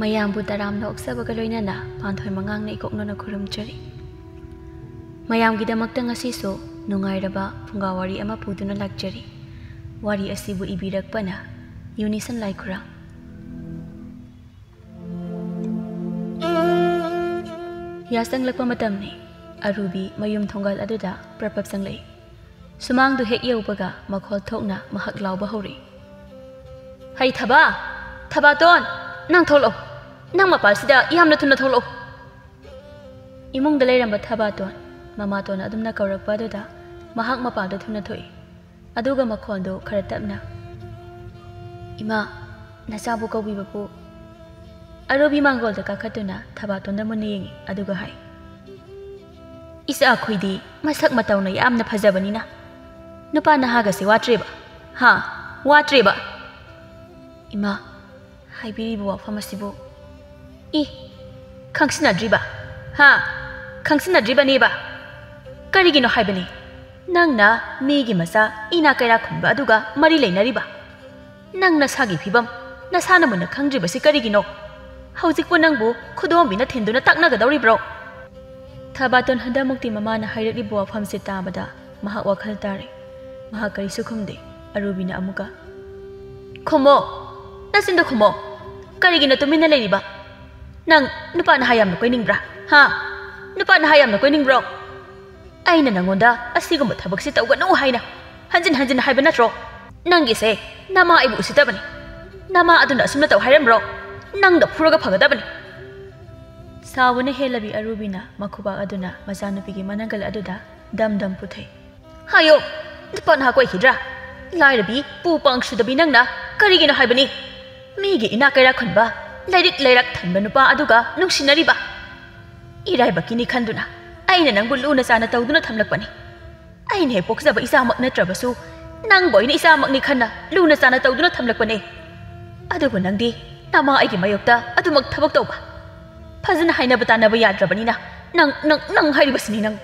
ꯃꯌꯥꯝꯕꯨ ꯇꯔꯥꯝꯅ ꯑꯣꯛꯆꯕꯒ ꯂꯣꯏꯅꯅ ꯄꯥꯟꯊꯣꯏ ꯃꯉꯥꯡꯅ ꯏꯀꯣꯛꯅꯅ ꯈꯨꯔꯨꯝꯖꯔꯤ꯫ ꯃꯌꯥꯝꯒꯤꯗꯃꯛꯇ ꯉꯁꯤꯁꯨ ꯅꯨꯡꯉꯥꯏꯔꯕ ꯐꯨꯡꯒꯥ ꯋꯥꯔꯤ ꯑꯃ ꯄꯨꯗꯨꯅ ꯂꯥꯛꯆꯔꯤ꯫ ꯋꯥꯔꯤ ꯑꯁꯤꯕꯨ ꯏꯕꯤꯔꯛꯄꯅ ꯌꯨꯅꯤꯁꯟ ꯂꯥꯏꯈꯨꯔꯥ꯫ ꯌꯥꯆꯪꯂꯛꯄ ꯃꯇꯝꯅꯤ꯫ ꯑꯔꯨꯕꯤ ꯃꯌꯨꯝ ꯊꯣꯡꯒꯥꯜ ꯑꯗꯨꯗ ꯄ꯭ꯔꯄꯞ ꯆꯪꯂꯛꯏ꯫ ꯁꯨꯃꯥꯡꯗꯨ ꯍꯦꯛ ꯌꯧꯕꯒ ꯃꯈꯣꯜ ꯊꯣꯛꯅ ꯃꯍꯥꯛ ꯂꯥꯎꯕ ꯍꯧꯔꯛꯏ꯫ ꯍꯩ ꯊꯕꯥ, ꯊꯕꯥꯇꯣꯟ, ꯅꯪ ꯊꯣꯛꯂꯛꯑꯣ, ꯅꯪ ꯃꯄꯥꯜꯁꯤꯗ ꯌꯥꯝꯅ ꯊꯨꯅ ꯊꯣꯛꯂꯛꯑꯣ꯫ ꯏꯃꯨꯡꯗ ꯂꯩꯔꯝꯕ ꯊꯕꯥꯇꯣꯟ ꯃꯃꯥꯇꯣꯟꯅ ꯑꯗꯨꯝꯅ ꯀꯧꯔꯛꯄ ꯑꯗꯨꯗ ꯃꯍꯥꯛ ꯃꯄꯥꯜꯗ ꯊꯨꯅ ꯊꯣꯛꯏ꯫ ꯑꯗꯨꯒ ꯃꯈꯣꯜꯗꯨ ꯈꯔ ꯇꯞꯅ, ꯏꯃꯥ, ꯅꯆꯥꯕꯨ ꯀꯧꯕꯤꯕꯕꯨ꯫ ꯑꯔꯨꯕꯤ ꯃꯥꯡꯒꯣꯜꯗ ꯀꯥꯈꯠꯇꯨꯅ ꯊꯕꯥꯇꯣꯟꯗ ꯃꯨꯟꯅ ꯌꯦꯡꯉꯤ ꯑꯗꯨꯒ ꯍꯥꯏ, ꯏꯆꯥ ꯑꯩꯈꯣꯏꯗꯤ ꯃꯁꯛ ꯃꯇꯧꯅ ꯌꯥꯝꯅ ꯐꯖꯕꯅꯤꯅ ꯅꯨꯄꯥ ꯅꯍꯥꯒꯁꯦ ꯋꯥꯠꯇ꯭ꯔꯦꯕ, ꯋꯥꯠꯇ꯭ꯔꯦꯕ꯫ ꯏꯃꯥ, ꯍꯥꯏꯕꯤꯔꯤꯕ ꯋꯥꯐꯝ ꯑꯁꯤꯕꯨ ꯈꯪꯁꯤꯟꯅꯗ꯭ꯔꯤꯕ, ꯈꯪꯁꯤꯟꯅꯗ꯭ꯔꯤꯕꯅꯦꯕ꯫ ꯀꯔꯤꯒꯤꯅꯣ ꯍꯥꯏꯕꯅꯤ ꯅꯪꯅ ꯃꯤꯒꯤ ꯃꯆꯥ ꯏꯅꯥ-ꯀꯩꯔꯥꯛ-ꯈꯨꯟꯕ ꯑꯗꯨꯒ ꯃꯔꯤ ꯂꯩꯅꯔꯤꯕ? ꯅꯪ ꯅꯁꯥꯒꯤ ꯐꯤꯕꯝ ꯅꯁꯥꯅ ꯃꯨꯟꯅ ꯈꯪꯗ꯭ꯔꯤꯕꯁꯤ ꯀꯔꯤꯒꯤꯅꯣ? ꯍꯧꯖꯤꯛꯄꯨ ꯅꯪꯕꯨ ꯈꯨꯗꯣꯝꯕꯤꯅ ꯊꯤꯟꯗꯨꯅ ꯇꯥꯛꯅꯒꯗꯧꯔꯤꯕ꯭ꯔꯣ? ꯊꯕꯥꯇꯣꯟ ꯍꯟꯗꯛꯃꯨꯛꯇꯤ ꯃꯃꯥꯅ ꯍꯥꯏꯔꯛꯂꯤꯕ ꯋꯥꯐꯝꯁꯤ ꯇꯥꯕꯗ ꯃꯍꯥꯛ ꯋꯥꯈꯜ ꯇꯥꯔꯦ꯫ ꯃꯍꯥꯛ ꯀꯔꯤꯁꯨ ꯈꯨꯝꯗꯦ꯫ ꯑꯔꯨꯕꯤꯅ ꯑꯃꯨꯛꯀ, ꯈꯨꯝꯃꯣ, ꯅꯆꯤꯟꯗꯣ ꯈꯨꯝꯃꯣ, ꯀꯔꯤꯒꯤꯅꯣ ꯇꯨꯃꯤꯟꯅ ꯂꯩꯔꯤꯕ? ꯅꯪ ꯅꯨꯄꯥ ꯅꯍꯥ ꯌꯥꯝꯅ ꯀꯣꯏꯅꯤꯡꯕ꯭ꯔꯥ? ꯅꯨꯄꯥ ꯅꯍꯥ ꯌꯥꯝꯅ ꯀꯣꯏꯅꯤꯡꯕ꯭ꯔꯣ? ꯑꯩꯅ ꯅꯪꯉꯣꯟꯗ ꯑꯁꯤꯒꯨꯝꯕ ꯊꯕꯛꯁꯤ ꯇꯧꯒꯅꯨ ꯍꯥꯏꯅ ꯍꯟꯖꯤꯟ ꯍꯟꯖꯤꯟ ꯍꯥꯏꯕ ꯅꯠꯇ꯭ꯔꯣ? ꯅꯪꯒꯤꯁꯦ ꯅꯃꯥ ꯑꯩꯕꯨ ꯎꯁꯤꯠꯇꯕꯅꯤ꯫ ꯅꯃꯥ ꯑꯗꯨꯅ ꯑꯁꯨꯝꯅ ꯇꯧ ꯍꯥꯏꯔꯝꯕ꯭ꯔꯣ? ꯅꯪꯗ ꯐꯨꯔꯒ ꯐꯒꯗꯕꯅꯤ꯫ ꯁꯥꯎꯕꯅ ꯍꯦꯜꯂꯕꯤ ꯑꯔꯨꯕꯤꯅ ꯃꯈꯨꯕꯥꯛ ꯑꯗꯨꯅ ꯃꯆꯥꯅꯨꯄꯤꯒꯤ ꯃꯅꯒꯜ ꯑꯗꯨꯗ ꯗꯝ ꯗꯝ ꯄꯨꯊꯩ꯫ ꯍꯥꯏꯌꯣ, ꯅꯨꯄꯥ ꯅꯍꯥ ꯀꯣꯏꯈꯤꯗ꯭ꯔꯥ? ꯂꯥꯏꯔꯕꯤ ꯄꯨ ꯄꯥꯡ ꯁꯨꯗꯕꯤ ꯅꯪꯅ ꯀꯔꯤꯒꯤꯅꯣ ꯍꯥꯏꯕꯅꯤ ꯃꯤꯒꯤ ꯏꯅꯥ-ꯀꯩꯔꯥꯛ ꯈꯨꯟꯕ ꯂꯥꯏꯔꯤꯛ ꯂꯩꯔꯛ ꯊꯟꯕ ꯅꯨꯄꯥ ꯑꯗꯨꯒ ꯅꯨꯡꯁꯤꯅꯔꯤꯕ? ꯏꯔꯥꯏꯕꯛꯀꯤꯅꯤ ꯈꯟꯗꯨꯅ ꯑꯩꯅ ꯅꯪꯕꯨ ꯂꯨꯅ ꯆꯥꯅ ꯇꯧꯗꯨꯅ ꯊꯝꯂꯛꯄꯅꯤ꯫ ꯑꯩꯅ ꯍꯦꯛ ꯄꯣꯛꯆꯕ ꯏꯆꯥꯃꯛ ꯅꯠꯇ꯭ꯔꯕꯁꯨ ꯅꯪꯕꯨ ꯑꯩꯅ ꯏꯆꯥꯃꯛꯅꯤ ꯈꯟꯅ ꯂꯨꯅ ꯆꯥꯅ ꯇꯧꯗꯨꯅ ꯊꯝꯂꯛꯄꯅꯦ꯫ ꯑꯗꯨꯕꯨ ꯅꯪꯗꯤ ꯅꯃꯥ ꯑꯩꯒꯤ ꯃꯥꯌꯣꯛꯇ ꯑꯗꯨꯃꯛ ꯊꯕꯛ ꯇꯧꯕ ꯐꯖꯅ ꯍꯥꯏꯅꯕ ꯇꯥꯟꯅꯕ ꯌꯥꯗ꯭ꯔꯕꯅꯤꯅ ꯅꯪ ꯍꯥꯏꯔꯤꯕꯁꯤꯅꯤ ꯅꯪ꯫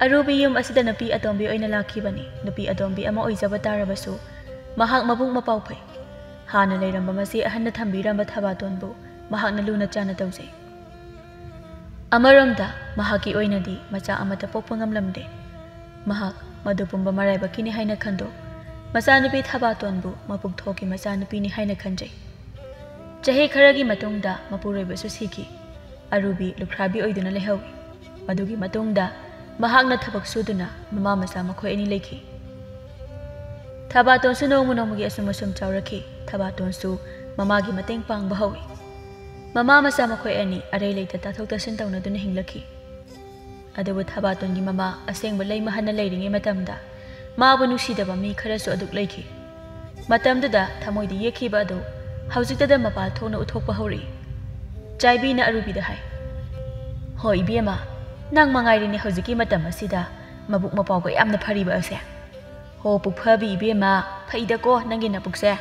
ꯑꯔꯨꯕꯤ ꯌꯨꯝ ꯑꯁꯤꯗ ꯅꯨꯄꯤ ꯑꯇꯣꯝꯕꯤ ꯑꯣꯏꯅ ꯂꯥꯛꯈꯤꯕꯅꯤ꯫ ꯅꯨꯄꯤ ꯑꯇꯣꯝꯕꯤ ꯑꯃ ꯑꯣꯏꯖꯕ ꯇꯥꯔꯕꯁꯨ ꯃꯍꯥꯛ ꯃꯕꯨꯡ ꯃꯄꯥꯎ ꯐꯩ꯫ ꯍꯥꯟꯅ ꯂꯩꯔꯝꯕ ꯃꯆꯦ ꯑꯍꯟꯅ ꯊꯝꯕꯤꯔꯝꯕ ꯊꯕꯥꯇꯣꯟꯕꯨ ꯃꯍꯥꯛꯅ ꯂꯨꯅ ꯆꯥꯅ ꯇꯧꯖꯩ꯫ ꯑꯃꯔꯣꯝꯗ ꯃꯍꯥꯛꯀꯤ ꯑꯣꯏꯅꯗꯤ ꯃꯆꯥ ꯑꯃꯠꯇ ꯄꯣꯛꯄ ꯉꯝꯂꯝꯗꯦ꯫ ꯃꯍꯥꯛ ꯃꯗꯨ ꯄꯨꯝꯕ ꯃꯔꯥꯏꯕꯛꯀꯤꯅꯤ ꯍꯥꯏꯅ ꯈꯟꯗꯣꯛ ꯃꯆꯥꯅꯨꯄꯤ ꯊꯕꯥꯇꯣꯟꯕꯨ ꯃꯄꯨꯛ ꯊꯣꯛꯀꯤ ꯃꯆꯥꯅꯨꯄꯤꯅꯤ ꯍꯥꯏꯅ ꯈꯟꯖꯩ꯫ ꯆꯍꯤ ꯈꯔꯒꯤ ꯃꯇꯨꯡꯗ ꯃꯄꯨꯔꯣꯏꯕꯁꯨ ꯁꯤꯈꯤ꯫ ꯑꯔꯨꯕꯤ ꯂꯨꯈ꯭ꯔꯥꯕꯤ ꯑꯣꯏꯗꯨꯅ ꯂꯩꯍꯧꯏ꯫ ꯃꯗꯨꯒꯤ ꯃꯇꯨꯡꯗ ꯃꯍꯥꯛꯅ ꯊꯕꯛ ꯁꯨꯗꯨꯅ ꯃꯃꯥ ꯃꯆꯥ ꯃꯈꯣꯏ ꯑꯅꯤ ꯂꯩꯈꯤ꯫ ꯊꯕꯥꯇꯣꯟꯁꯨ ꯅꯣꯡꯃ ꯅꯣꯡꯃꯒꯤ ꯑꯁꯨꯝ ꯑꯁꯨꯝ ꯆꯥꯎꯔꯛꯈꯤ꯫ ꯊꯕꯥꯇꯣꯟꯁꯨ ꯃꯃꯥꯒꯤ ꯃꯇꯦꯡ ꯄꯥꯡꯕ ꯍꯧꯏ꯫ ꯃꯃꯥ ꯃꯆꯥ ꯃꯈꯣꯏ ꯑꯅꯤ ꯑꯔꯩ ꯂꯩꯇ ꯇꯥꯊꯣꯛ ꯇꯥꯁꯤꯟ ꯇꯧꯅꯗꯨꯅ ꯍꯤꯡꯂꯛꯈꯤ꯫ ꯑꯗꯨꯕꯨ ꯊꯕꯥꯇꯣꯟꯒꯤ ꯃꯃꯥ ꯑꯁꯦꯡꯕ ꯂꯩꯃꯍꯟꯅ ꯂꯩꯔꯤꯉꯩ ꯃꯇꯝꯗ ꯃꯥꯕꯨ ꯅꯨꯡꯁꯤꯗꯕ ꯃꯤ ꯈꯔꯁꯨ ꯑꯗꯨꯛ ꯂꯩꯈꯤ꯫ ꯃꯇꯝꯗꯨꯗ ꯊꯃꯣꯏꯗ ꯌꯦꯛꯈꯤꯕ ꯑꯗꯨ ꯍꯧꯖꯤꯛꯇꯗ ꯃꯄꯥꯜ ꯊꯣꯛꯅ ꯎꯠꯊꯣꯛꯄ ꯍꯧꯔꯛꯏ꯫ ꯆꯥꯏꯕꯤꯅ ꯑꯔꯨꯕꯤꯗ ꯍꯥꯏ, ꯍꯣꯏ ꯏꯕꯦꯝꯃ, ꯅꯪ ꯃꯉꯥꯏꯔꯤꯅꯦ ꯍꯧꯖꯤꯛꯀꯤ ꯃꯇꯝ ꯑꯁꯤꯗ ꯃꯕꯨꯛ ꯃꯄꯥꯎꯒ ꯌꯥꯝꯅ ꯐꯔꯤꯕ ꯑꯁꯦ꯫ ꯍꯣ ꯄꯨꯛꯐꯕꯤ ꯏꯕꯦꯝꯃ, ꯐꯩꯗꯀꯣ ꯅꯪꯒꯤ ꯅꯄꯨꯛꯁꯦ꯫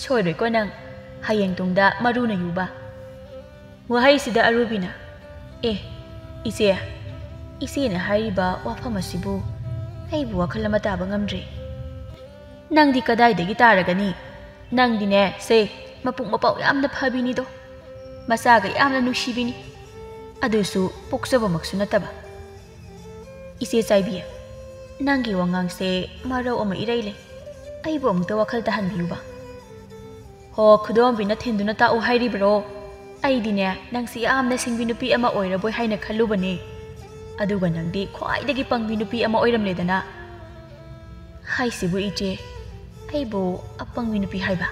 ꯁꯣꯏꯔꯣꯏꯀꯣ ꯅꯪ ꯍꯌꯦꯡ ꯇꯨꯡꯗ ꯃꯔꯨꯅ ꯌꯨꯕ꯫ ꯋꯥꯍꯩꯁꯤꯗ ꯑꯔꯨꯕꯤꯅ, ꯏꯆꯦꯅ ꯍꯥꯏꯔꯤꯕ ꯋꯥꯐꯝ ꯑꯁꯤꯕꯨ ꯑꯩꯕꯨ ꯋꯥꯈꯜ ꯑꯃ ꯇꯥꯕ ꯉꯝꯗ꯭ꯔꯤ꯫ ꯅꯪꯗꯤ ꯀꯗꯥꯏꯗꯒꯤ ꯇꯥꯔꯒꯅꯤ? ꯅꯪꯗꯤꯅꯦ ꯃꯄꯨꯛ ꯃꯄꯥꯎꯌꯥꯝꯅ ꯐꯕꯤꯅꯤꯗꯣ, ꯃꯆꯥꯒ ꯌꯥꯝꯅ ꯅꯨꯡꯁꯤꯕꯤꯅꯤ, ꯑꯗꯨꯁꯨ ꯄꯣꯛꯆꯕꯃꯛꯁꯨ ꯅꯠꯇꯕ꯫ ꯏꯆꯦ ꯆꯥꯏꯕꯤ, ꯅꯪꯒꯤ ꯋꯥꯉꯥꯡꯁꯦ ꯃꯔꯧ ꯑꯃ ꯏꯔꯩ ꯂꯩ, ꯑꯩꯕꯨ ꯑꯃꯨꯛꯇ ꯋꯥꯈꯜ ꯇꯥꯍꯟꯕꯤꯌꯨꯕ꯫ ꯍꯣ ꯈꯨꯗꯣꯝꯕꯤꯅ ꯊꯤꯟꯗꯨꯅ ꯇꯥꯛꯎ ꯍꯥꯏꯔꯤꯕ꯭ꯔꯣ? ꯑꯩꯗꯤꯅꯦ ꯅꯪꯁꯤ ꯌꯥꯝꯅ ꯁꯤꯡꯕꯤ ꯅꯨꯄꯤ ꯑꯃ ꯑꯣꯏꯔꯕꯣꯏ ꯍꯥꯏꯅ ꯈꯜꯂꯨꯕꯅꯦ, ꯑꯗꯨꯒ ꯅꯪꯗꯤ ꯈ꯭ꯋꯥꯏꯗꯒꯤ ꯄꯪꯕꯤ ꯅꯨꯄꯤ ꯑꯃ ꯑꯣꯏꯔꯝꯂꯦꯗꯅ꯫ ꯍꯥꯏꯁꯤꯕꯨ ꯏꯆꯦ, ꯑꯩꯕꯨ ꯑꯄꯪꯕꯤ ꯅꯨꯄꯤ ꯍꯥꯏꯕ?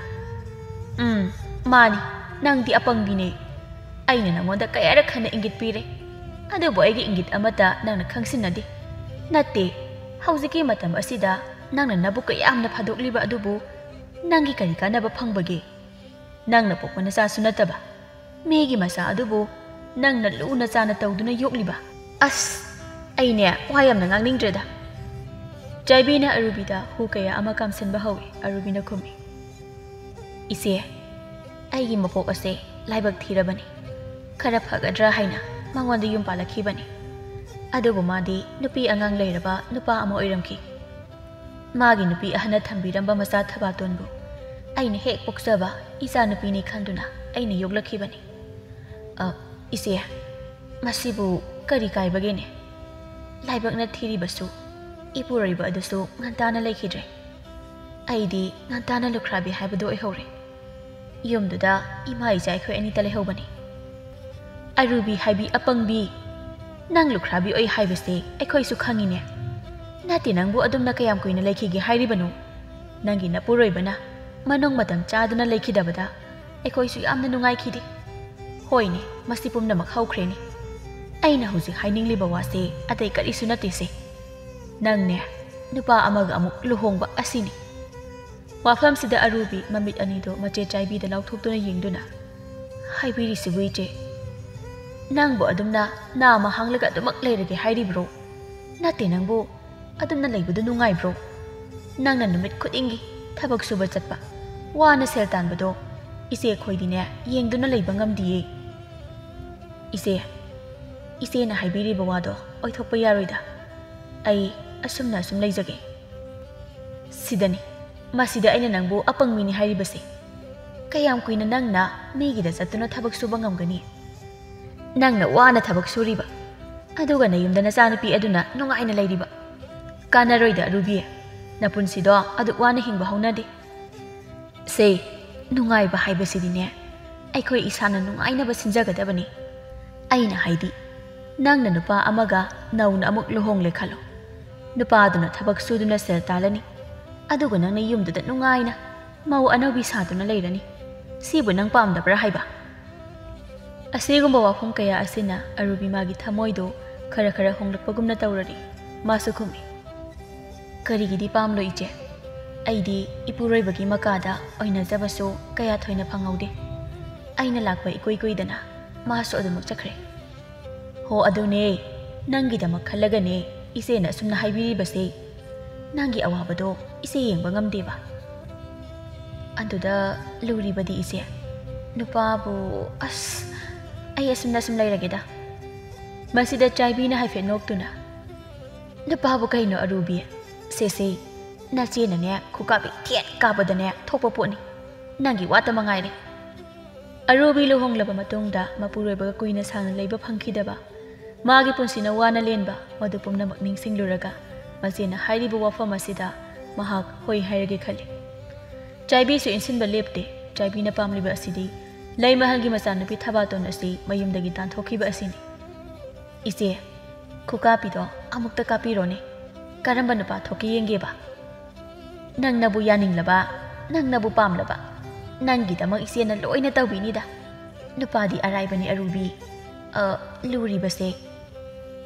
ꯃꯥꯅꯤ, ꯅꯪꯗꯤ ꯑꯄꯪꯕꯤꯅꯦ꯫ ꯑꯩꯅ ꯅꯪꯉꯣꯟꯗ ꯀꯌꯥꯔꯛ ꯍꯟꯅ ꯏꯪꯒꯤꯠ ꯄꯤꯔꯦ, ꯑꯗꯨꯕꯨ ꯑꯩꯒꯤ ꯏꯪꯒꯤꯠ ꯑꯃꯠꯇ ꯅꯪꯅ ꯈꯪꯁꯤꯟꯅꯗꯦ꯫ ꯅꯠꯇꯦ, ꯍꯧꯖꯤꯛꯀꯤ ꯃꯇꯝ ꯑꯁꯤꯗ ꯅꯪꯅ ꯅꯕꯨꯛꯀ ꯌꯥꯝꯅ ꯐꯥꯗꯣꯛꯂꯤꯕ ꯑꯗꯨꯕꯨ ꯅꯪꯒꯤ ꯀꯔꯤ ꯀꯥꯟꯅꯕ ꯐꯪꯕꯒꯦ? ꯅꯪꯅ ꯄꯣꯛꯄ ꯅꯆꯥꯁꯨ ꯅꯠꯇꯕ ꯃꯤꯒꯤ ꯃꯆꯥ ꯑꯗꯨꯕꯨ ꯅꯪꯅ ꯂꯨꯅ ꯆꯥꯅ ꯇꯧꯗꯨꯅ ꯌꯣꯛꯂꯤꯕ꯫ ꯑꯁ, ꯑꯩꯅꯦ ꯋꯥ ꯌꯥꯝꯅ ꯉꯥꯡꯅꯤꯡꯗ꯭ꯔꯦꯗ꯫ ꯆꯥꯏꯕꯤꯅ ꯑꯔꯨꯕꯤꯗ ꯍꯨ ꯀꯌꯥ ꯑꯃ ꯀꯥꯝꯁꯤꯟꯕ ꯍꯧꯏ꯫ ꯑꯔꯨꯕꯤꯅ ꯈꯨꯝꯃꯤ, ꯏꯆꯦ, ꯑꯩꯒꯤ ꯃꯄꯣꯛ ꯑꯁꯦ ꯂꯥꯏꯕꯛ ꯊꯤꯔꯕꯅꯤ꯫ ꯈꯔ ꯐꯒꯗ꯭ꯔꯥ ꯍꯥꯏꯅ ꯃꯉꯣꯟꯗ ꯌꯨꯝ ꯄꯥꯜꯂꯛꯈꯤꯕꯅꯤ꯫ ꯑꯗꯨꯕꯨ ꯃꯥꯗꯤ ꯅꯨꯄꯤ ꯑꯉꯥꯡ ꯂꯩꯔꯕ ꯅꯨꯄꯥ ꯑꯃ ꯑꯣꯏꯔꯝꯈꯤ꯫ ꯃꯥꯒꯤ ꯅꯨꯄꯤ ꯑꯍꯟꯅ ꯊꯝꯕꯤꯔꯝꯕ ꯃꯆꯥ ꯊꯕꯥꯇꯣꯟꯕꯨ ꯑꯩꯅ ꯍꯦꯛ ꯄꯣꯛꯆꯕ ꯏꯆꯥ ꯅꯨꯄꯤꯅꯤ ꯈꯟꯗꯨꯅ ꯑꯩꯅ ꯌꯣꯛꯂꯛꯈꯤꯕꯅꯤ ꯏꯆꯦ ꯃꯁꯤꯕꯨ ꯀꯔꯤ ꯀꯥꯏꯕꯒꯦꯅꯦ ꯂꯥꯏꯕꯛꯅ ꯊꯤꯔꯤꯕꯁꯨ ꯏꯄꯨꯔꯣꯏꯕ ꯑꯗꯨꯁꯨ ꯉꯟꯇꯥꯅ ꯂꯩꯈꯤꯗ꯭ꯔꯦ ꯑꯩꯗꯤ ꯉꯟꯇꯥꯅ ꯂꯨꯈ꯭ꯔꯥꯕꯤ ꯍꯥꯏꯕꯗꯨ ꯑꯣꯏꯍꯧꯔꯦ ꯌꯨꯝꯗꯨꯗ ꯏꯃꯥ ꯏꯆꯥ ꯑꯩꯈꯣꯏ ꯑꯅꯤꯇ ꯂꯩꯍꯧꯕꯅꯤ ꯑꯔꯨꯕꯤ ꯍꯥꯏꯕꯤ ꯑꯄꯪꯕꯤ ꯅꯪ ꯂꯨꯈ꯭ꯔꯥꯕꯤ ꯑꯣꯏ ꯍꯥꯏꯕꯁꯦ ꯑꯩꯈꯣꯏꯁꯨ ꯈꯪꯉꯤꯅꯦ ꯅꯠꯇꯦ ꯅꯪꯕꯨ ꯑꯗꯨꯝꯅ ꯀꯌꯥꯝ ꯀꯨꯏꯅ ꯂꯩꯈꯤꯒꯦ ꯍꯥꯏꯔꯤꯕꯅꯣ ꯅꯪꯒꯤ ꯅꯄꯨꯔꯣꯏꯕꯅ ꯃꯅꯨꯡ ꯃꯇꯝ ꯆꯥꯗꯅ ꯂꯩꯈꯤꯗꯕꯗ ꯑꯩꯈꯣꯏꯁꯨ ꯌꯥꯝꯅ ꯅꯨꯡꯉꯥꯏꯈꯤꯗꯦ ꯍꯣꯏꯅꯦ ꯃꯁꯤ ꯄꯨꯝꯅꯃꯛ ꯍꯧꯈ꯭ꯔꯦꯅꯦ ꯑꯩꯅ ꯍꯧꯖꯤꯛ ꯍꯥꯏꯅꯤꯡꯂꯤꯕ ꯋꯥꯁꯦ ꯑꯇꯩ ꯀꯔꯤꯁꯨ ꯅꯠꯇꯦꯁꯦ ꯅꯪꯅꯦ ꯅꯨꯄꯥ ꯑꯃꯒ ꯑꯃꯨꯛ ꯂꯨꯍꯣꯡꯕ ꯑꯁꯤꯅꯤ ꯋꯥꯐꯝꯁꯤꯗ ꯑꯔꯨꯕꯤ ꯃꯃꯤꯠ ꯑꯅꯤꯗꯣ ꯃꯆꯦ ꯆꯥꯏꯕꯤꯗ ꯂꯥꯎꯊꯣꯛꯇꯨꯅ ꯌꯦꯡꯗꯨꯅ ꯍꯥꯏꯕꯤꯔꯤꯁꯤꯕꯨ ꯏꯆꯦ ꯅꯪꯕꯨ ꯑꯗꯨꯝꯅ ꯅꯥꯃ ꯍꯥꯡꯂꯒ ꯑꯗꯨꯃꯛ ꯂꯩꯔꯒꯦ ꯍꯥꯏꯔꯤꯕ꯭ꯔꯣ ꯅꯠꯇꯦ ꯅꯪꯕꯨ ꯑꯗꯨꯝꯅ ꯂꯩꯕꯗꯨ ꯅꯨꯡꯉꯥꯏꯕ꯭ꯔꯣ ꯅꯪꯅ ꯅꯨꯃꯤꯠ ꯈꯨꯗꯤꯡꯒꯤ ꯊꯕꯛ ꯁꯨꯕ ꯆꯠꯄ ꯋꯥꯅ ꯁꯦꯜ ꯇꯥꯟꯕꯗꯣ ꯏꯆꯦ ꯑꯩꯈꯣꯏꯗꯤꯅꯦ ꯌꯦꯡꯗꯨꯅ ꯂꯩꯕ ꯉꯝꯗꯤꯌꯦ ꯏꯆꯦꯅ ꯍꯥꯏꯕꯤꯔꯤꯕ ꯋꯥꯗꯣ ꯑꯣꯏꯊꯣꯛꯄ ꯌꯥꯔꯣꯏꯗ ꯑꯩ ꯑꯁꯨꯝꯅ ꯑꯁꯨꯝ ꯂꯩꯖꯒꯦ ꯁꯤꯗꯅꯤ ꯃꯁꯤꯗ ꯑꯩꯅ ꯅꯪꯕꯨ ꯑꯄꯪꯕꯤꯅꯤ ꯍꯥꯏꯔꯤꯕꯁꯦ ꯀꯌꯥꯝ ꯀꯨꯏꯅ ꯅꯪꯅ ꯃꯤꯒꯤꯗ ꯆꯠꯇꯨꯅ ꯊꯕꯛ ꯁꯨꯕ ꯉꯝꯒꯅꯤ ꯅꯪꯅ ꯋꯥꯅ ꯊꯕꯛ ꯁꯨꯔꯤꯕ ꯑꯗꯨꯒ ꯅꯌꯨꯝꯗ ꯅꯆꯥꯅꯨꯄꯤ ꯑꯗꯨꯅ ꯅꯨꯡꯉꯥꯏꯅ ꯂꯩꯔꯤꯕ ꯀꯥꯟꯅꯔꯣꯏꯗ ꯑꯔꯨꯕꯤ ꯅꯄꯨꯟꯁꯤꯗꯣ ꯑꯗꯨꯛ ꯋꯥꯅ ꯍꯤꯡꯕ ꯍꯧꯅꯗꯦ ꯁꯦ ꯅꯨꯡꯉꯥꯏꯕ ꯍꯥꯏꯕꯁꯤꯗꯤꯅꯦ ꯑꯩꯈꯣꯏ ꯏꯁꯥꯅ ꯅꯨꯡꯉꯥꯏꯅꯕ ꯁꯤꯟꯖꯒꯗꯕꯅꯤ ꯑꯩꯅ ꯍꯥꯏꯗꯤ ꯅꯪꯅ ꯅꯨꯄꯥ ꯑꯃꯒ ꯅꯧꯅ ꯑꯃꯨꯛ ꯂꯨꯍꯣꯡꯂꯦ ꯈꯜꯂꯣ ꯅꯨꯄꯥꯗꯨꯅ ꯊꯕꯛ ꯁꯨꯗꯨꯅ ꯁꯦꯜ ꯇꯥꯜꯂꯅꯤ ꯑꯗꯨꯒ ꯅꯪꯅ ꯌꯨꯝꯗꯨꯗ ꯅꯨꯡꯉꯥꯏꯅ ꯃꯧ ꯑꯅꯧꯕꯤ ꯁꯥꯗꯨꯅ ꯂꯩꯔꯅꯤ ꯁꯤꯕꯨ ꯅꯪ ꯄꯥꯝꯗꯕ꯭ꯔꯥ ꯍꯥꯏꯕ ꯑꯁꯤꯒꯨꯝꯕ ꯋꯥꯐꯝ ꯀꯌꯥ ꯑꯁꯤꯅ ꯑꯔꯨꯕꯤ ꯃꯥꯒꯤ ꯊꯃꯣꯏꯗꯨ ꯈꯔ ꯈꯔ ꯍꯣꯡꯂꯛꯄꯒꯨꯝꯅ ꯇꯧꯔꯔꯤ ꯃꯥꯁꯨ ꯈꯨꯝꯃꯤ ꯀꯔꯤꯒꯤꯗꯤ ꯄꯥꯝꯂꯣꯏ ꯏꯆꯦ ꯑꯩꯗꯤ ꯏꯄꯨꯔꯣꯏꯕꯒꯤ ꯃꯀꯥꯗ ꯑꯣꯏꯅꯖꯕꯁꯨ ꯀꯌꯥ ꯊꯣꯏꯅ ꯐꯪꯍꯧꯗꯦ ꯑꯩꯅ ꯂꯥꯛꯄ ꯏꯀꯨꯏ ꯀꯨꯏꯗꯅ ꯃꯥꯁꯨ ꯑꯗꯨꯃꯛ ꯆꯠꯈ꯭ꯔꯦ ꯍꯣ ꯑꯗꯨꯅꯦ ꯅꯪꯒꯤꯗꯃꯛ ꯈꯜꯂꯒꯅꯦ ꯏꯆꯦꯅ ꯑꯁꯨꯝꯅ ꯍꯥꯏꯕꯤꯔꯤꯕꯁꯦ ꯅꯪꯒꯤ ꯑꯋꯥꯕꯗꯣ ꯏꯆꯦ ꯌꯦꯡꯕ ꯉꯝꯗꯦꯕ ꯑꯗꯨꯗ ꯂꯨꯔꯤꯕꯗꯤ ꯏꯆꯦ ꯅꯨꯄꯥꯕꯨ ꯑꯩ ꯑꯁꯨꯝꯅ ꯁꯨꯝ ꯂꯩꯔꯒꯦꯗ ꯃꯁꯤꯗ ꯆꯥꯏꯕꯤꯅ ꯍꯥꯏꯐꯦꯠ ꯅꯣꯛꯇꯨꯅ ꯅꯨꯄꯥꯕꯨ ꯀꯩꯅꯣ ꯑꯔꯨꯕꯤ ꯁꯦ ꯅꯆꯦꯅꯅꯦ ꯈꯨꯀꯥꯕꯤ ꯊꯦꯠ ꯀꯥꯕꯗꯅꯦ ꯊꯣꯛꯄ ꯄꯣꯠꯅꯤ ꯅꯪꯒꯤ ꯋꯥꯇ ꯃꯉꯥꯏꯔꯦ ꯑꯔꯨꯕꯤ ꯂꯨꯍꯣꯡꯂꯕ ꯃꯇꯨꯡꯗ ꯃꯄꯨꯔꯣꯏꯕꯒ ꯀꯨꯏꯅ ꯁꯥꯡꯅ ꯂꯩꯕ ꯐꯪꯈꯤꯗꯕ ꯃꯥꯒꯤ ꯄꯨꯟꯁꯤꯅ ꯋꯥꯅ ꯂꯦꯟꯕ ꯃꯗꯨ ꯄꯨꯝꯅꯃꯛ ꯅꯤꯡꯁꯤꯡꯂꯨꯔꯒ ꯃꯆꯦꯅ ꯍꯥꯏꯔꯤꯕ ꯋꯥꯐꯝ ꯑꯁꯤꯗ ꯃꯍꯥꯛ ꯍꯣꯏ ꯍꯥꯏꯔꯒꯦ ꯈꯜꯂꯤ ꯆꯥꯏꯕꯤꯁꯨ ꯏꯟꯁꯤꯟꯕ ꯂꯦꯞꯇꯦ ꯆꯥꯏꯕꯤꯅ ꯄꯥꯝꯂꯤꯕ ꯑꯁꯤꯗꯤ ꯂꯩꯃꯍꯜꯒꯤ ꯃꯆꯥꯅꯨꯄꯤ ꯊꯥꯕꯥꯇꯣꯟ ꯑꯁꯤ ꯃꯌꯨꯝꯗꯒꯤ ꯇꯥꯟꯊꯣꯛꯈꯤꯕ ꯑꯁꯤꯅꯤ ꯏꯆꯦ ꯈꯨꯀꯥꯄꯤꯗꯣ ꯑꯃꯨꯛꯇ ꯀꯥꯞꯄꯤꯔꯣꯅꯦ ꯀꯔꯝꯕ ꯅꯨꯄꯥ ꯊꯣꯛꯀꯦ ꯌꯦꯡꯒꯦꯕ ꯅꯪꯅꯕꯨ ꯌꯥꯅꯤꯡꯂꯕ ꯅꯪꯅꯕꯨ ꯄꯥꯝꯂꯕ ꯅꯪꯒꯤꯗꯃꯛ ꯏꯆꯦꯅ ꯂꯣꯏꯅ ꯇꯧꯕꯤꯅꯤꯗ ꯅꯨꯄꯥꯗꯤ ꯑꯔꯥꯏꯕꯅꯤ ꯑꯔꯨꯕꯤ ꯂꯨꯔꯤꯕꯁꯦ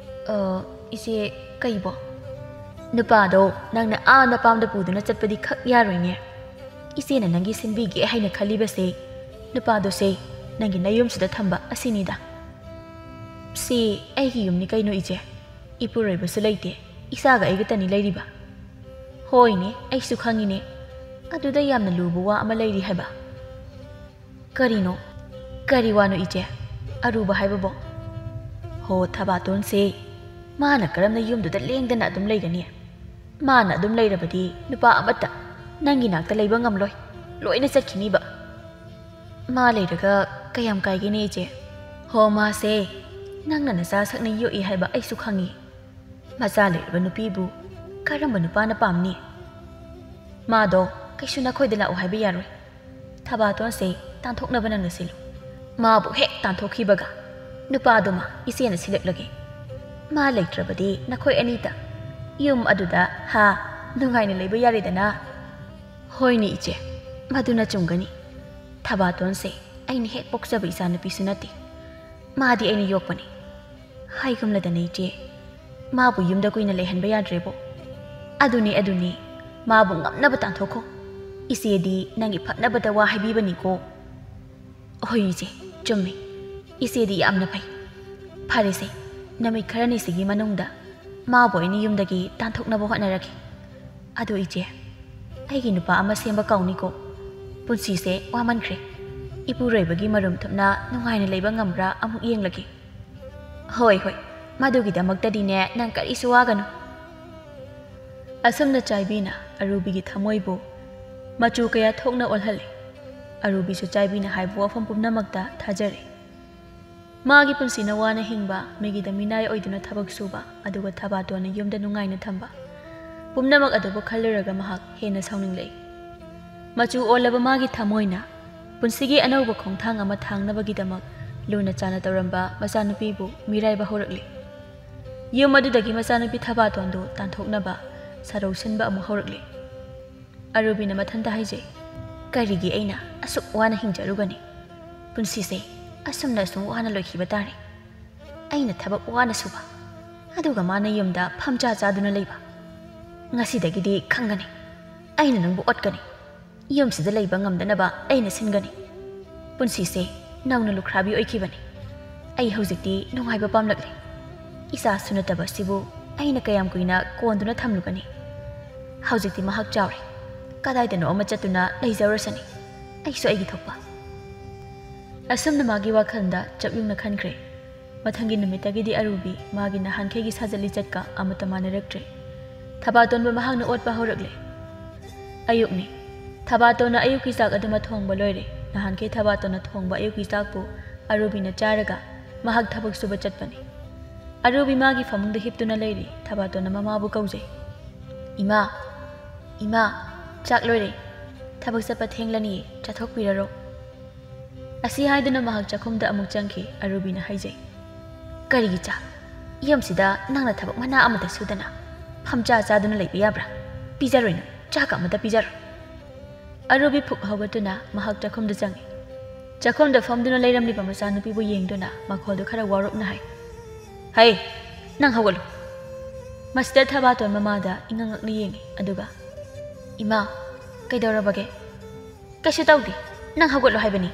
ꯏꯆꯦ ꯀꯩꯕꯣ ꯅꯨꯄꯥꯗꯣ ꯅꯪꯅ ꯅꯄꯥꯝꯗ ꯄꯨꯗꯨꯅ ꯆꯠꯄꯗꯤ ꯈꯛ ꯌꯥꯔꯣꯏꯅꯦ ꯏꯆꯦꯅ ꯅꯪꯒꯤ ꯁꯤꯟꯕꯤꯒꯦ ꯍꯥꯏꯅ ꯈꯜꯂꯤꯕꯁꯦ ꯅꯨꯄꯥꯗꯣꯁꯦ ꯅꯪꯒꯤ ꯅꯌꯨꯝꯁꯤꯗ ꯊꯝꯕ ꯑꯁꯤꯅꯤꯗ ꯁꯤ ꯑꯩꯒꯤ ꯌꯨꯝꯅꯤ ꯀꯩꯅꯣ ꯏꯆꯦ ꯏꯄꯨꯔꯣꯏꯕꯁꯨ ꯂꯩꯇꯦ ꯏꯆꯥꯒ ꯑꯩꯒꯇꯅꯤ ꯂꯩꯔꯤꯕ ꯍꯣꯏꯅꯦ ꯑꯩꯁꯨ ꯈꯪꯉꯤꯅꯦ ꯑꯗꯨꯗ ꯌꯥꯝꯅ ꯂꯨꯕ ꯋꯥ ꯑꯃ ꯂꯩꯔꯤ ꯍꯥꯏꯕ ꯀꯔꯤꯅꯣ ꯀꯔꯤ ꯋꯥꯅꯣ ꯏꯆꯦ ꯑꯔꯨꯕ ꯍꯥꯏꯕꯕꯣ ꯍꯣ ꯊꯥꯕꯥꯇꯣꯟꯁꯦ ꯃꯥꯅ ꯀꯔꯝꯅ ꯌꯨꯝꯗꯨꯗ ꯂꯦꯡꯗꯅ ꯑꯗꯨꯝ ꯂꯩꯒꯅꯤ ꯃꯥꯅ ꯑꯗꯨꯝ ꯂꯩꯔꯕꯗꯤ ꯅꯨꯄꯥ ꯑꯃꯠꯇ ꯅꯪꯒꯤ ꯅꯥꯛꯇ ꯂꯩꯕ ꯉꯝꯂꯣꯏ ꯂꯣꯏꯅ ꯆꯠꯈꯤꯅꯤꯕ ꯃꯥ ꯂꯩꯔꯒ ꯀꯌꯥꯝ ꯀꯥꯏꯒꯦꯅꯦ ꯏꯆꯦ ꯍꯣ ꯃꯥꯁꯦ ꯅꯪꯅ ꯅꯆꯥ ꯁꯛꯅ ꯌꯣꯛꯏ ꯍꯥꯏꯕ ꯑꯩꯁꯨ ꯈꯪꯉꯤ ꯃꯆꯥ ꯂꯩꯔꯕ ꯅꯨꯄꯤꯕꯨ ꯀꯔꯝꯕ ꯅꯨꯄꯥꯅ ꯄꯥꯝꯅꯤ ꯃꯥꯗꯣ ꯀꯩꯁꯨ ꯅꯈꯣꯏꯗ ꯂꯥꯛꯑꯣ ꯍꯥꯏꯕ ꯌꯥꯔꯣꯏ ꯊꯥꯕꯥꯇꯣꯟꯁꯦ ꯇꯥꯟꯊꯣꯛꯅꯕ ꯅꯪꯅ ꯁꯤꯜꯂꯨ ꯃꯥꯕꯨ ꯍꯦꯛ ꯇꯥꯟꯊꯣꯛꯈꯤꯕꯒ ꯅꯨꯄꯥꯗꯨꯃ ꯏꯆꯦꯅ ꯁꯤꯜꯂꯛꯂꯒꯦ ꯃꯥ ꯂꯩꯇ꯭ꯔꯕꯗꯤ ꯅꯈꯣꯏ ꯑꯅꯤꯇ ꯌꯨꯝ ꯑꯗꯨꯗ ꯅꯨꯡꯉꯥꯏꯅ ꯂꯩꯕ ꯌꯥꯔꯦꯗꯅ ꯍꯣꯏꯅꯦ ꯏꯆꯦ ꯃꯗꯨꯅ ꯆꯨꯝꯒꯅꯤ ꯊꯥꯕꯥꯇꯣꯟꯁꯦ ꯑꯩꯅ ꯍꯦꯛ ꯄꯣꯛꯆꯕ ꯏꯆꯥꯅꯨꯄꯤꯁꯨ ꯅꯠꯇꯦ ꯃꯥꯗꯤ ꯑꯩꯅ ꯌꯣꯛꯄꯅꯤ ꯍꯥꯏꯒꯨꯝꯂꯗꯅ ꯏꯆꯦ ꯃꯥꯕꯨ ꯌꯨꯝꯗ ꯀꯨꯏꯅ ꯂꯩꯍꯟꯕ ꯌꯥꯗ꯭ꯔꯦꯕꯣ ꯑꯗꯨꯅꯤ ꯃꯥꯕꯨ ꯉꯝꯅꯕ ꯇꯥꯟꯊꯣꯛꯈꯣ ꯏꯆꯦꯗꯤ ꯅꯪꯒꯤ ꯐꯠꯅꯕꯗ ꯋꯥ ꯍꯥꯏꯕꯤꯕꯅꯤꯀꯣ ꯍꯣꯏ ꯏꯆꯦ ꯆꯨꯝꯃꯤ ꯏꯆꯦꯗꯤ ꯌꯥꯝꯅ ꯐꯩ ꯐꯔꯦꯁꯦ ꯅꯨꯃꯤꯠ ꯈꯔꯅꯤꯁꯤꯒꯤ ꯃꯅꯨꯡꯗ ꯃꯥꯕꯨ ꯑꯩꯅ ꯌꯨꯝꯗꯒꯤ ꯇꯥꯟꯊꯣꯛꯅꯕ ꯍꯣꯠꯅꯔꯒꯦ ꯑꯗꯨ ꯏꯆꯦ ꯑꯩꯒꯤ ꯅꯨꯄꯥ ꯑꯃ ꯁꯦꯝꯕ ꯀꯥꯎꯅꯤꯀꯣ ꯄꯨꯟꯁꯤꯁꯦ ꯋꯥꯃꯟꯈ꯭ꯔꯦ ꯏꯄꯨꯔꯣꯏꯕꯒꯤ ꯃꯔꯨꯝ ꯊꯨꯞꯅ ꯅꯨꯡꯉꯥꯏꯅ ꯂꯩꯕ ꯉꯝꯕ꯭ꯔꯥ ꯑꯃꯨꯛ ꯌꯦꯡꯂꯒꯦ ꯍꯣꯏ ꯃꯗꯨꯒꯤꯗꯃꯛꯇꯗꯤꯅꯦ ꯅꯪ ꯀꯔꯤꯁꯨ ꯋꯥꯒꯅꯨ ꯑꯁꯨꯝꯅ ꯆꯥꯏꯕꯤꯅ ꯑꯔꯨꯕꯤꯒꯤ ꯊꯃꯣꯏꯕꯨ ꯃꯆꯨ ꯀꯌꯥ ꯊꯣꯛꯅ ꯑꯣꯜꯍꯜꯂꯤ ꯑꯔꯨꯕꯤꯁꯨ ꯆꯥꯏꯕꯤꯅ ꯍꯥꯏꯕ ꯋꯥꯐꯝ ꯄꯨꯝꯅꯃꯛꯇ ꯊꯥꯖꯔꯦ꯫ ꯃꯥꯒꯤ ꯄꯨꯟꯁꯤꯅ ꯋꯥꯅ ꯍꯤꯡꯕ, ꯃꯤꯒꯤꯗ ꯃꯤꯅꯥꯏ ꯑꯣꯏꯗꯨꯅ ꯊꯕꯛ ꯁꯨꯕ, ꯑꯗꯨꯒ ꯊꯕꯥꯇꯣꯟꯅ ꯌꯨꯝꯗ ꯅꯨꯡꯉꯥꯏꯅ ꯊꯝꯕ, ꯄꯨꯝꯅꯃꯛ ꯑꯗꯨꯕꯨ ꯈꯜꯂꯨꯔꯒ ꯃꯍꯥꯛ ꯍꯦꯟꯅ ꯁꯥꯎꯅꯤꯡꯂꯛꯏ꯫ ꯃꯆꯨ ꯑꯣꯜꯂꯕ ꯃꯥꯒꯤ ꯊꯃꯣꯏꯅ ꯄꯨꯟꯁꯤꯒꯤ ꯑꯅꯧꯕ ꯈꯣꯡꯊꯥꯡ ꯑꯃ ꯊꯥꯡꯅꯕꯒꯤꯗꯃꯛ ꯂꯨꯅ ꯆꯥꯟꯅ ꯇꯧꯔꯝꯕ ꯃꯆꯥꯅꯨꯄꯤꯕꯨ ꯃꯤꯔꯥꯏꯕ ꯍꯧꯔꯛꯂꯤ꯫ ꯌꯨꯝ ꯑꯗꯨꯗꯒꯤ ꯃꯆꯥꯅꯨꯄꯤ ꯊꯕꯥꯇꯣꯟꯗꯨ ꯇꯥꯟꯊꯣꯛꯅꯕ ꯁꯔꯧ ꯁꯤꯟꯕ ꯑꯃꯨꯛ ꯍꯧꯔꯛꯂꯤ꯫ ꯑꯔꯨꯕꯤꯅ ꯃꯊꯟꯇ ꯍꯥꯏꯖꯩ, ꯀꯔꯤꯒꯤ ꯑꯩꯅ ꯑꯁꯨꯛ ꯋꯥꯅ ꯍꯤꯡꯖꯔꯨꯒꯅꯤ? ꯄꯨꯟꯁꯤꯁꯦ ꯑꯁꯨꯝꯅ ꯁꯨꯝ ꯋꯥꯅ ꯂꯣꯏꯈꯤꯕ ꯇꯥꯔꯦ꯫ ꯑꯩꯅ ꯊꯕꯛ ꯋꯥꯅ ꯁꯨꯕ, ꯑꯗꯨꯒ ꯃꯥꯅ ꯌꯨꯝꯗ ꯐꯝꯆꯥ ꯆꯥꯗꯨꯅ ꯂꯩꯕ꯫ ꯉꯁꯤꯗꯒꯤꯗꯤ ꯈꯪꯒꯅꯤ, ꯑꯩꯅ ꯅꯪꯕꯨ ꯑꯣꯠꯀꯅꯤ꯫ ꯌꯨꯝꯁꯤꯗ ꯂꯩꯕ ꯉꯝꯗꯅꯕ ꯑꯩꯅ ꯁꯤꯟꯒꯅꯤ꯫ ꯄꯨꯟꯁꯤꯁꯦ ꯅꯧꯅ ꯂꯨꯈ꯭ꯔꯥꯕꯤ ꯑꯣꯏꯈꯤꯕꯅꯤ꯫ ꯑꯩ ꯍꯧꯖꯤꯛꯇꯤ ꯅꯨꯡꯉꯥꯏꯕ ꯄꯥꯝꯂꯛꯂꯦ꯫ ꯏꯆꯥꯁꯨ ꯅꯠꯇꯕ ꯑꯁꯤꯕꯨ ꯑꯩꯅ ꯀꯌꯥꯝ ꯀꯨꯏꯅ ꯀꯣꯟꯗꯨꯅ ꯊꯝꯂꯨꯒꯅꯤ? ꯍꯧꯖꯤꯛꯇꯤ ꯃꯍꯥꯛ ꯆꯥꯎꯔꯦ, ꯀꯗꯥꯏꯗꯅꯣ ꯑꯃ ꯆꯠꯇꯨꯅ ꯂꯩꯖꯔꯁꯅꯤ, ꯑꯩꯁꯨ ꯑꯩꯒꯤ ꯊꯣꯛꯄ꯫ ꯑꯁꯨꯝꯅ ꯃꯥꯒꯤ ꯋꯥꯈꯜꯗ ꯆꯞꯌꯨꯡꯅ ꯈꯟꯈ꯭ꯔꯦ꯫ ꯃꯊꯪꯒꯤ ꯅꯨꯃꯤꯠꯇꯒꯤꯗꯤ ꯑꯔꯨꯕꯤ ꯃꯥꯒꯤ ꯅꯍꯥꯟꯈꯩꯒꯤ ꯁꯥꯖꯠ ꯂꯤꯆꯠꯀ ꯑꯃꯠꯇ ꯃꯥꯟꯅꯔꯛꯇ꯭ꯔꯦ꯫ ꯊꯕꯥꯇꯣꯟꯕꯨ ꯃꯍꯥꯛꯅ ꯑꯣꯠꯄ ꯍꯧꯔꯛꯂꯦ꯫ ꯑꯌꯨꯛꯅꯤ꯫ ꯊꯕꯥꯇꯣꯟꯅ ꯑꯌꯨꯛꯀꯤ ꯆꯥꯛ ꯑꯗꯨꯃ ꯊꯣꯡꯕ ꯂꯣꯏꯔꯦ꯫ ꯅꯍꯥꯟꯈꯩ ꯊꯕꯥꯇꯣꯟꯅ ꯊꯣꯡꯕ ꯑꯌꯨꯛꯀꯤ ꯆꯥꯛꯄꯨ ꯑꯔꯨꯕꯤꯅ ꯆꯥꯔꯒ ꯃꯍꯥꯛ ꯊꯕꯛ ꯁꯨꯕ ꯆꯠꯄꯅꯤ꯫ ꯑꯔꯨꯕꯤ ꯃꯥꯒꯤ ꯐꯃꯨꯡꯗ ꯍꯤꯞꯇꯨꯅ ꯂꯩꯔꯤ꯫ ꯊꯕꯥꯇꯣꯟꯅ ꯃꯃꯥꯕꯨ ꯀꯧꯖꯩ, ꯏꯃꯥ, ꯏꯃꯥ, ꯆꯥꯛ ꯂꯣꯏꯔꯦ, ꯊꯕꯛ ꯆꯠꯄ ꯊꯦꯡꯂꯅꯤꯌꯦ, ꯆꯥꯊꯣꯛꯄꯤꯔꯔꯣ꯫ ꯑꯁꯤ ꯍꯥꯏꯗꯨꯅ ꯃꯍꯥꯛ ꯆꯥꯛꯈꯨꯝꯗ ꯑꯃꯨꯛ ꯆꯪꯈꯤ꯫ ꯑꯔꯨꯕꯤꯅ ꯍꯥꯏꯖꯩ, ꯀꯔꯤꯒꯤ ꯆꯥꯛ? ꯌꯨꯝꯁꯤꯗ ꯅꯪꯅ ꯊꯕꯛ ꯃꯅꯥ ꯑꯃꯇ ꯁꯨꯗꯅ ꯐꯝꯆꯥ ꯆꯥꯗꯨꯅ ꯂꯩꯕ ꯌꯥꯕ꯭ꯔꯥ? ꯄꯤꯖꯔꯣꯏ, ꯅꯪ ꯆꯥꯛ ꯑꯃꯇ ꯄꯤꯖꯔꯣꯏ꯫ ꯑꯔꯨꯕꯤ ꯐꯨꯛ ꯍꯧꯒꯠꯇꯨꯅ ꯃꯍꯥꯛ ꯆꯥꯛꯈꯨꯝꯗ ꯆꯪꯉꯤ꯫ ꯆꯥꯛꯈꯨꯝꯗ ꯐꯝꯗꯨꯅ ꯂꯩꯔꯝꯂꯤꯕ ꯃꯆꯥꯅꯨꯄꯤꯕꯨ ꯌꯦꯡꯗꯨꯅ ꯃꯈꯣꯜꯗꯨ ꯈꯔ ꯋꯥꯔꯣꯞꯅ ꯍꯥꯏ, ꯍꯩ, ꯅꯪ ꯍꯧꯒꯠꯂꯨ꯫ ꯃꯁꯤꯗ ꯊꯕꯥꯇꯣꯟ ꯃꯃꯥꯗ ꯏꯉꯛ-ꯉꯛꯅ ꯌꯦꯡꯉꯤ꯫ ꯑꯗꯨꯒ, ꯏꯃꯥ, ꯀꯩꯗꯧꯔꯕꯒꯦ? ꯀꯩꯁꯨ ꯇꯧꯗꯦ, ꯅꯪ ꯍꯧꯒꯠꯂꯨ ꯍꯥꯏꯕꯅꯤ꯫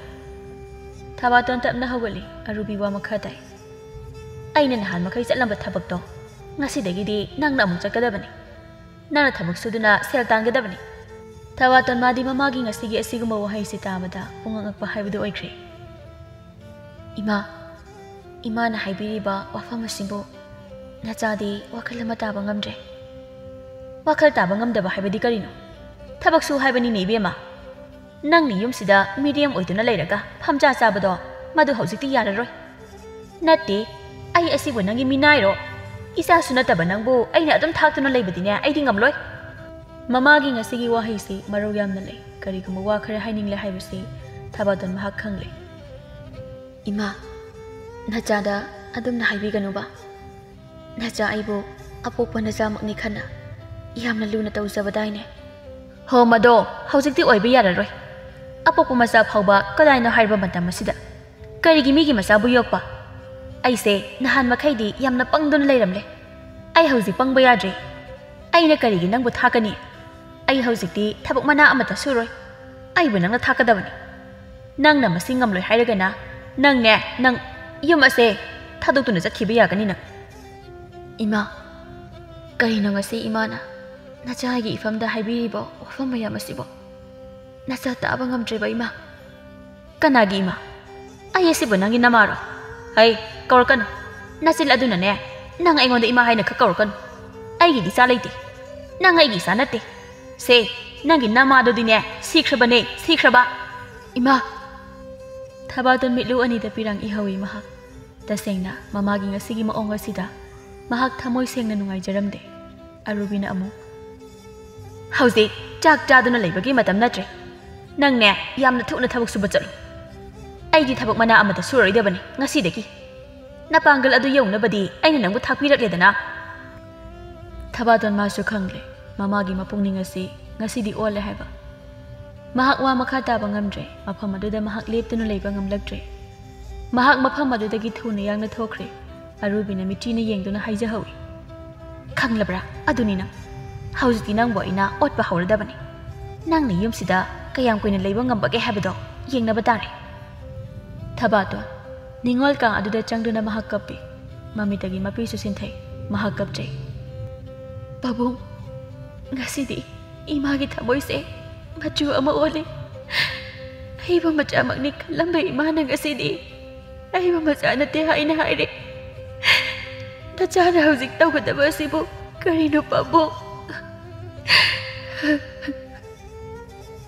ꯊꯕꯥꯇꯣꯟ ꯇꯞꯅ ꯍꯧꯒꯠꯂꯤ꯫ ꯑꯔꯨꯕꯤ ꯋꯥ ꯃꯈꯥ ꯇꯥꯏ, ꯑꯩꯅ ꯅꯍꯥꯟ ꯃꯈꯩ ꯆꯠꯂꯝꯕ ꯊꯕꯛꯇꯣ ꯉꯁꯤꯗꯒꯤꯗꯤ ꯅꯪꯅ ꯑꯃꯨꯛ ꯆꯠꯀꯗꯕꯅꯤ꯫ ꯅꯪꯅ ꯊꯕꯛ ꯁꯨꯗꯨꯅ ꯁꯦꯜ ꯇꯥꯟꯒꯗꯕꯅꯤ꯫ ꯊꯕꯥꯇꯣꯟ ꯃꯥꯗꯤ ꯃꯃꯥꯒꯤ ꯉꯁꯤꯒꯤ ꯑꯁꯤꯒꯨꯝꯕ ꯋꯥꯍꯩꯁꯤ ꯇꯥꯕꯗ ꯄꯨꯡꯉꯛ-ꯉꯛꯄ ꯍꯥꯏꯕꯗꯨ ꯑꯣꯏꯈ꯭ꯔꯦ꯫ ꯏꯃꯥ, ꯏꯃꯥꯅ ꯍꯥꯏꯕꯤꯔꯤꯕ ꯋꯥꯐꯝ ꯑꯁꯤꯕꯨ ꯅꯆꯥꯗꯤ ꯋꯥꯈꯜ ꯑꯃ ꯇꯥꯕ ꯉꯝꯗ꯭ꯔꯦ꯫ ꯋꯥꯈꯜ ꯇꯥꯕ ꯉꯝꯗꯕ ꯍꯥꯏꯕꯗꯤ ꯀꯔꯤꯅꯣ? ꯊꯕꯛ ꯁꯨ ꯍꯥꯏꯕꯅꯤꯅꯦ ꯏꯕꯦꯝꯃ꯫ ꯅꯪꯅ ꯌꯨꯝꯁꯤꯗ ꯃꯤꯔꯦꯝ ꯑꯣꯏꯗꯨꯅ ꯂꯩꯔꯒ ꯐꯝꯆꯥ ꯆꯥꯕꯗꯣ ꯃꯗꯨ ꯍꯧꯖꯤꯛꯇꯤ ꯌꯥꯔꯔꯣꯏ꯫ ꯅꯠꯇꯦ, ꯑꯩ ꯑꯁꯤꯕꯨ ꯅꯪꯒꯤ ꯃꯤꯅꯥꯏꯔꯣ? ꯏꯆꯥꯁꯨ ꯅꯠꯇꯕ ꯅꯪꯕꯨ ꯑꯩꯅ ꯑꯗꯨꯝ ꯊꯥꯛꯇꯨꯅ ꯂꯩꯕꯗꯤꯅꯦ ꯑꯩꯗꯤ ꯉꯝꯂꯣꯏ꯫ ꯃꯃꯥꯒꯤ ꯉꯁꯤꯒꯤ ꯋꯥꯍꯩꯁꯤ ꯃꯔꯧ ꯌꯥꯝꯅ ꯂꯩ꯫ ꯀꯔꯤꯒꯨꯝꯕ ꯋꯥ ꯈꯔ ꯍꯥꯏꯅꯤꯡꯂꯦ ꯍꯥꯏꯕꯁꯤ ꯊꯕꯥꯇꯣꯟ ꯃꯍꯥꯛ ꯈꯪꯂꯦ꯫ ꯏꯃꯥ, ꯅꯆꯥꯗ ꯑꯗꯨꯝꯅ ꯍꯥꯏꯕꯤꯒꯅꯨꯕ꯫ ꯅꯆꯥ ꯑꯩꯕꯨ ꯑꯄꯣꯛꯄ ꯅꯆꯥꯃꯛꯅꯤ ꯈꯟꯅ ꯌꯥꯝꯅ ꯂꯨꯅ ꯇꯧꯖꯕꯗꯥꯏꯅꯦ꯫ ꯍꯣ, ꯃꯗꯣ ꯍꯧꯖꯤꯛꯇꯤ ꯑꯣꯏꯕ ꯌꯥꯔꯔꯣꯏ꯫ ꯑꯄꯣꯛꯄ ꯃꯆꯥ ꯐꯥꯎꯕ ꯀꯗꯥꯏꯅꯣ ꯍꯥꯏꯔꯤꯕ ꯃꯇꯝ ꯑꯁꯤꯗ ꯀꯔꯤꯒꯤ ꯃꯤꯒꯤ ꯃꯆꯥꯕꯨ ꯌꯣꯛꯄ? ꯑꯩꯁꯦ ꯅꯍꯥꯟ ꯃꯈꯩꯗꯤ ꯌꯥꯝꯅ ꯄꯪꯗꯨꯅ ꯂꯩꯔꯝꯂꯦ꯫ ꯑꯩ ꯍꯧꯖꯤꯛ ꯄꯪꯕ ꯌꯥꯗ꯭ꯔꯦ꯫ ꯑꯩꯅ ꯀꯔꯤꯒꯤ ꯅꯪꯕꯨ ꯊꯥꯛꯀꯅꯤ? ꯑꯩ ꯍꯧꯖꯤꯛꯇꯤ ꯊꯕꯛ ꯃꯅꯥ ꯑꯃꯠꯇ ꯁꯨꯔꯣꯏ꯫ ꯑꯩꯕꯨ ꯅꯪꯅ ꯊꯥꯛꯀꯗꯕꯅꯤ꯫ ꯅꯪꯅ ꯃꯁꯤ ꯉꯝꯂꯣꯏ ꯍꯥꯏꯔꯒꯅ ꯅꯪ ꯌꯨꯝ ꯑꯁꯦ ꯊꯥꯗꯣꯛꯇꯨꯅ ꯆꯠꯈꯤꯕ ꯌꯥꯒꯅꯤ ꯅꯪ꯫ ꯏꯃꯥ, ꯀꯔꯤꯅꯣ ꯉꯁꯤ ꯏꯃꯥꯅ ꯅꯆꯥꯒꯤ ꯏꯐꯝꯗ ꯍꯥꯏꯕꯤꯔꯤꯕ ꯋꯥꯐꯝ ꯃꯌꯥꯝ ꯑꯁꯤꯕꯨ? ꯅꯆꯥ ꯇꯥꯕ ꯉꯝꯗ꯭ꯔꯦꯕ ꯏꯃꯥ꯫ ꯀꯅꯥꯒꯤ ꯏꯃꯥ? ꯑꯩ ꯑꯁꯤꯕꯨ ꯅꯪꯒꯤ ꯅꯃꯥꯔꯣ? ꯍꯩ, ꯀꯧꯔꯛꯀꯅꯨ꯫ ꯅꯆꯤꯜ ꯑꯗꯨꯅꯅꯦ ꯅꯪ ꯑꯩꯉꯣꯟꯗ ꯏꯃꯥ ꯍꯥꯏꯅ ꯈꯛ ꯀꯧꯔꯛꯀꯅꯨ꯫ ꯑꯩꯒꯤꯗꯤ ꯏꯆꯥ ꯂꯩꯇꯦ꯫ ꯅꯪ ꯑꯩꯒꯤ ꯏꯆꯥ ꯅꯠꯇꯦ꯫ ꯁꯦ, ꯅꯪꯒꯤ ꯅꯃꯥꯗꯨꯗꯤꯅꯦ ꯁꯤꯈ꯭ꯔꯕꯅꯦ, ꯁꯤꯈ꯭ꯔꯕ꯫ ꯏꯃꯥ! ꯊꯕꯥꯇꯣꯟ ꯃꯤꯠꯂꯨ ꯑꯅꯤꯗ ꯄꯤꯔꯥꯡ ꯏꯍꯧꯏ ꯃꯍꯥꯛ꯫ ꯇꯁꯦꯡꯅ ꯃꯃꯥꯒꯤ ꯉꯁꯤꯒꯤ ꯃꯑꯣꯡ ꯑꯁꯤꯗ ꯃꯍꯥꯛ ꯊꯃꯣꯏ ꯁꯦꯡꯅ ꯅꯨꯡꯉꯥꯏꯖꯔꯝꯗꯦ꯫ ꯑꯔꯨꯕꯤꯅ ꯑꯃꯨꯛ, ꯍꯧꯖꯤꯛ ꯆꯥꯛ ꯆꯥꯗꯨꯅ ꯂꯩꯕꯒꯤ ꯃꯇꯝ ꯅꯠꯇ꯭ꯔꯦ꯫ ꯅꯪꯅꯦ ꯌꯥꯝꯅ ꯊꯨꯅ ꯊꯕꯛ ꯁꯨꯕ ꯆꯠꯂꯨ꯫ ꯑꯩꯗꯤ ꯊꯕꯛ ꯃꯅꯥ ꯑꯃꯠꯇ ꯁꯨꯔꯔꯣꯏꯗꯕꯅꯤ ꯉꯁꯤꯗꯒꯤ꯫ ꯅꯄꯥꯡꯒꯜ ꯑꯗꯨ ꯌꯧꯅꯕꯗꯤ ꯑꯩꯅ ꯅꯪꯕꯨ ꯊꯥꯛꯄꯤꯔꯛꯂꯦꯗꯅ꯫ ꯊꯕꯥꯇꯣꯟ ꯃꯥꯁꯨ ꯈꯪꯂꯦ ꯃꯃꯥꯒꯤ ꯃꯄꯨꯛꯅꯤꯡ ꯑꯁꯤ ꯉꯁꯤꯗꯤ ꯑꯣꯜꯂꯦ ꯍꯥꯏꯕ꯫ ꯃꯍꯥꯛ ꯋꯥ ꯃꯈꯥ ꯇꯥꯕ ꯉꯝꯗ꯭ꯔꯦ꯫ ꯃꯐꯝ ꯑꯗꯨꯗ ꯃꯍꯥꯛ ꯂꯦꯞꯇꯨꯅ ꯂꯩꯕ ꯉꯝꯂꯛꯇ꯭ꯔꯦ꯫ ꯃꯍꯥꯛ ꯃꯐꯝ ꯑꯗꯨꯗꯒꯤ ꯊꯨꯅ ꯌꯥꯡꯅ ꯊꯣꯛꯈ꯭ꯔꯦ꯫ ꯑꯔꯨꯕꯤꯅ ꯃꯤꯠꯆꯤꯅ ꯌꯦꯡꯗꯨꯅ ꯍꯥꯏꯖꯍꯧꯏ, ꯈꯪꯂꯕ꯭ꯔꯥ? ꯑꯗꯨꯅꯤ ꯅꯪ ꯍꯧꯖꯤꯛꯇꯤ ꯅꯪꯕꯨ ꯑꯩꯅ ꯑꯣꯠꯄ ꯍꯧꯔꯗꯕꯅꯤ꯫ ꯅꯪꯅ ꯌꯨꯝꯁꯤꯗ ꯀꯌꯥꯝ ꯀꯨꯏꯅ ꯂꯩꯕ ꯉꯝꯕꯒꯦ ꯍꯥꯏꯕꯗꯣ ꯌꯦꯡꯅꯕ ꯇꯥꯔꯦ꯫ ꯊꯕꯥꯇꯣꯟ ꯅꯤꯡꯉꯣꯜ ꯀꯥ ꯑꯗꯨꯗ ꯆꯪꯗꯨꯅ ꯃꯍꯥꯛ ꯀꯞꯄꯤ꯫ ꯃꯃꯤꯠꯇꯒꯤ ꯃꯄꯤꯁꯨ ꯁꯤꯟꯊꯩ꯫ ꯃꯍꯥꯛ ꯀꯞꯆꯩ, ꯄꯥꯕꯨꯡ, ꯉꯁꯤꯗꯤ ꯏꯃꯥꯒꯤ ꯊꯃꯣꯏꯁꯦ ꯃꯆꯨ ꯑꯃ ꯑꯣꯜꯂꯤ꯫ ꯑꯩꯕꯨ ꯃꯆꯥꯃꯛꯅꯤ ꯈꯜꯂꯝꯕ ꯏꯃꯥꯅ ꯉꯁꯤꯗꯤ ꯑꯩꯕꯨ ꯃꯆꯥ ꯅꯠꯇꯦ ꯍꯥꯏꯅ ꯍꯥꯏꯔꯦ꯫ ꯅꯆꯥꯅ ꯍꯧꯖꯤꯛ ꯇꯧꯒꯗꯕ ꯑꯁꯤꯕꯨ ꯀꯔꯤꯅꯣ ꯄꯥꯕꯨꯡ?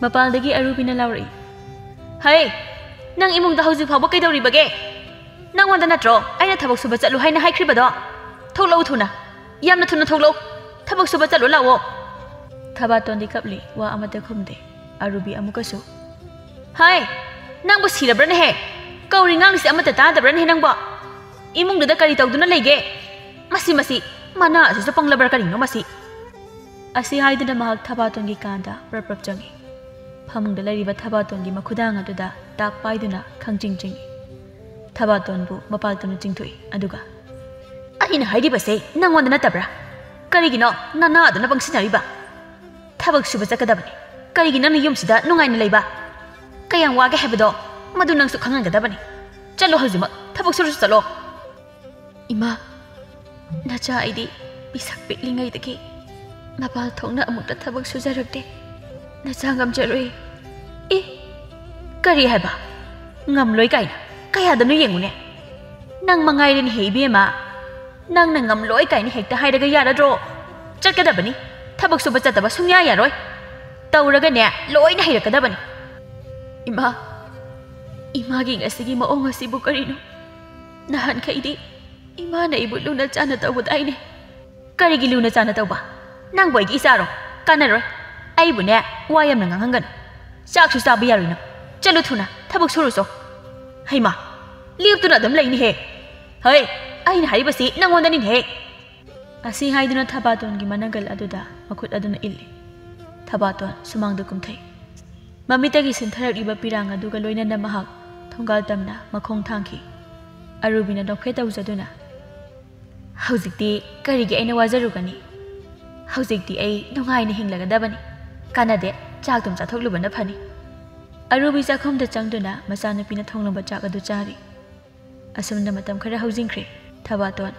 ꯃꯄꯥꯟꯗꯒꯤ ꯑꯔꯨꯕꯤꯅ ꯂꯥꯎꯔꯛꯏ, ꯍꯩ ꯅꯪ ꯏꯃꯨꯡꯗ ꯍꯧꯖꯤꯛ ꯐꯥꯎꯕ ꯀꯩꯗꯧꯔꯤꯕꯒꯦ ꯅꯪꯉꯣꯟꯗ ꯅꯠꯇ꯭ꯔꯣ ꯑꯩꯅ ꯊꯕꯛ ꯁꯨꯕ ꯆꯠꯂꯨ ꯍꯥꯏꯅ ꯍꯥꯏꯈ꯭ꯔꯤꯕꯗꯣ ꯊꯣꯛꯂꯛꯎ ꯊꯨꯅ ꯌꯥꯝꯅ ꯊꯨꯅ ꯊꯣꯛꯂꯛꯎ ꯊꯕꯛ ꯁꯨꯕ ꯆꯠꯂꯨ ꯂꯥꯛꯑꯣ ꯊꯕꯥꯇꯣꯟꯗꯤ ꯀꯞꯂꯤ ꯋꯥ ꯑꯃꯠꯇ ꯈꯨꯝꯗꯦ ꯑꯔꯨꯕꯤ ꯑꯃꯨꯛꯀꯁꯨ ꯍꯩ ꯅꯪꯕꯨ ꯁꯤꯔꯕ꯭ꯔꯅꯦꯍꯦ ꯀꯧꯔꯤ ꯉꯥꯡꯂꯤꯁꯤ ꯑꯃꯠꯇ ꯇꯥꯗꯕ꯭ꯔꯅꯦꯍꯦ ꯅꯪꯕꯣ ꯏꯃꯨꯡꯗꯨꯗ ꯀꯔꯤ ꯇꯧꯗꯨꯅ ꯂꯩꯒꯦ ꯃꯁꯤ ꯃꯅꯥ ꯑꯁꯤꯁꯨ ꯄꯪꯂꯕ꯭ꯔꯥ ꯀꯔꯤꯅꯣ ꯃꯁꯤ ꯑꯁꯤ ꯍꯥꯏꯗꯨꯅ ꯃꯍꯥꯛ ꯊꯕꯥꯇꯣꯟꯒꯤ ꯀꯥꯟꯗ ꯄ꯭ꯔꯞ ꯆꯪꯉꯤ ꯐꯃꯨꯡꯗ ꯂꯩꯔꯤꯕ ꯊꯕꯥꯇꯣꯟꯒꯤ ꯃꯈꯨꯗꯥꯡ ꯑꯗꯨꯗ ꯇꯥꯛ ꯄꯥꯏꯗꯨꯅ ꯈꯪꯆꯤꯡ ꯆꯤꯡꯏ ꯊꯕꯥꯇꯣꯟꯕꯨ ꯃꯄꯥꯜꯇꯝꯅ ꯆꯤꯡꯊꯣꯛꯏ ꯑꯗꯨꯒ ꯑꯩꯅ ꯍꯥꯏꯔꯤꯕꯁꯦ ꯅꯪꯉꯣꯟꯗ ꯅꯠꯇꯕ꯭ꯔꯥ ꯀꯔꯤꯒꯤꯅꯣ ꯅꯅꯥ ꯑꯗꯨꯅ ꯄꯪꯁꯤꯟꯅꯔꯤꯕ ꯊꯕꯛ ꯁꯨꯕ ꯆꯠꯀꯗꯕꯅꯤ ꯀꯔꯤꯒꯤ ꯅꯪꯅ ꯌꯨꯝꯁꯤꯗ ꯅꯨꯡꯉꯥꯏꯅ ꯂꯩꯕ ꯀꯌꯥꯝ ꯋꯥꯒꯦ ꯍꯥꯏꯕꯗꯣ ꯃꯗꯨ ꯅꯪꯁꯨ ꯈꯪꯍꯟꯒꯗꯕꯅꯤ ꯆꯠꯂꯣ ꯍꯧꯖꯤꯛꯃꯛ ꯊꯕꯛ ꯁꯨꯔꯁꯨ ꯆꯠꯂꯣ ꯏꯃꯥ ꯅꯆꯥ ꯑꯩꯗꯤ ꯄꯤꯁꯛ ꯄꯤꯛꯂꯤꯉꯩꯗꯒꯤ ꯃꯄꯥꯜ ꯊꯣꯛꯅ ꯑꯃꯨꯛꯇ ꯊꯕꯛ ꯁꯨꯖꯔꯛꯇꯦ ꯅꯆꯥ ꯉꯝꯖꯔꯣꯏ ꯀꯔꯤ ꯍꯥꯏꯕ ꯉꯝꯂꯣꯏ ꯀꯥꯏꯅ ꯀꯌꯥꯗꯅꯣ ꯌꯦꯡꯉꯨꯅꯦ ꯅꯪ ꯃꯉꯥꯏꯔꯦꯅꯦ ꯍꯦ ꯏꯕꯦꯝꯃ ꯅꯪꯅ ꯉꯝꯂꯣꯏ ꯀꯥꯏꯅ ꯍꯦꯛꯇ ꯍꯥꯏꯔꯒ ꯌꯥꯔꯗ꯭ꯔꯣ ꯆꯠꯀꯗꯕꯅꯤ ꯊꯕꯛ ꯁꯨꯕ ꯆꯠꯇꯕ ꯁꯨꯡꯌꯥ ꯌꯥꯔꯣꯏ ꯇꯧꯔꯒꯅꯦ ꯂꯣꯏꯅ ꯍꯩꯔꯛꯀꯗꯕꯅꯤ ꯏꯃꯥꯒꯤ ꯉꯁꯤꯒꯤ ꯃꯑꯣꯡ ꯑꯁꯤꯕꯨ ꯀꯔꯤꯅꯣ ꯅꯍꯥꯟꯈꯩꯗꯤ ꯏꯃꯥꯅ ꯑꯩꯕꯨ ꯂꯨꯅ ꯆꯥꯟꯅ ꯇꯧꯕꯗꯥꯏꯅꯦ ꯀꯔꯤꯒꯤ ꯂꯨꯅ ꯆꯥꯟꯅ ꯇꯧꯕ ꯅꯪꯕꯨ ꯑꯩꯒꯤ ꯏꯆꯥꯔꯣ ꯀꯥꯟꯅꯔꯣꯏ ꯑꯩꯕꯨꯅꯦ ꯋꯥ ꯌꯥꯝꯅ ꯉꯥꯡꯍꯟꯒꯅꯨ ꯆꯥꯛꯁꯨ ꯆꯥꯕ ꯌꯥꯔꯣꯏ ꯅꯪ ꯆꯠꯂꯨ ꯊꯨꯅ ꯊꯕꯛ ꯁꯨꯔꯨꯆꯣ ꯍꯩꯃꯥ ꯂꯦꯞꯇꯨꯅ ꯑꯗꯨꯝ ꯂꯩꯅꯤꯍꯦ ꯍꯩ ꯑꯩꯅ ꯍꯥꯏꯔꯤꯕꯁꯤ ꯅꯪꯉꯣꯟꯗꯅꯤꯅꯦꯍꯦ ꯑꯁꯤ ꯍꯥꯏꯗꯨꯅ ꯊꯕꯥꯇꯣꯟꯒꯤ ꯃꯅꯒꯜ ꯑꯗꯨꯗ ꯃꯈꯨꯠ ꯑꯗꯨꯅ ꯏꯜꯂꯤ ꯊꯕꯥꯇꯣꯟ ꯁꯨꯃꯥꯡꯗ ꯀꯨꯝꯊꯩ ꯃꯃꯤꯠꯇꯒꯤ ꯁꯤꯟꯊꯔꯛꯂꯤꯕ ꯄꯤꯔꯥꯡ ꯑꯗꯨꯒ ꯂꯣꯏꯅꯅ ꯃꯍꯥꯛ ꯊꯣꯡꯒꯥꯜ ꯇꯝꯅ ꯃꯈꯣꯡ ꯊꯥꯡꯈꯤ ꯑꯔꯨꯕꯤꯅ ꯅꯣꯛꯐꯦꯠ ꯇꯧꯖꯗꯨꯅ ꯍꯧꯖꯤꯛꯇꯤ ꯀꯔꯤꯒꯤ ꯑꯩꯅ ꯋꯥꯖꯔꯨꯒꯅꯤ ꯍꯧꯖꯤꯛꯇꯤ ꯑꯩ ꯅꯨꯡꯉꯥꯏꯅ ꯍꯤꯡꯂꯒꯗꯕꯅꯤ ꯀꯥꯟꯅꯗꯦ ꯆꯥꯛꯇꯨꯝ ꯆꯥꯊꯣꯛꯂꯨꯕꯅ ꯐꯅꯤ ꯑꯔꯨꯕꯤ ꯆꯥꯛꯈꯨꯝꯗ ꯆꯪꯗꯨꯅ ꯃꯆꯥꯅꯨꯄꯤꯅ ꯊꯣꯡꯂꯝꯕ ꯆꯥꯛ ꯑꯗꯨ ꯆꯥꯔꯤ ꯑꯁꯨꯝꯅ ꯃꯇꯝ ꯈꯔ ꯍꯧꯖꯤꯟꯈ꯭ꯔꯦ ꯊꯕꯥꯇꯣꯟ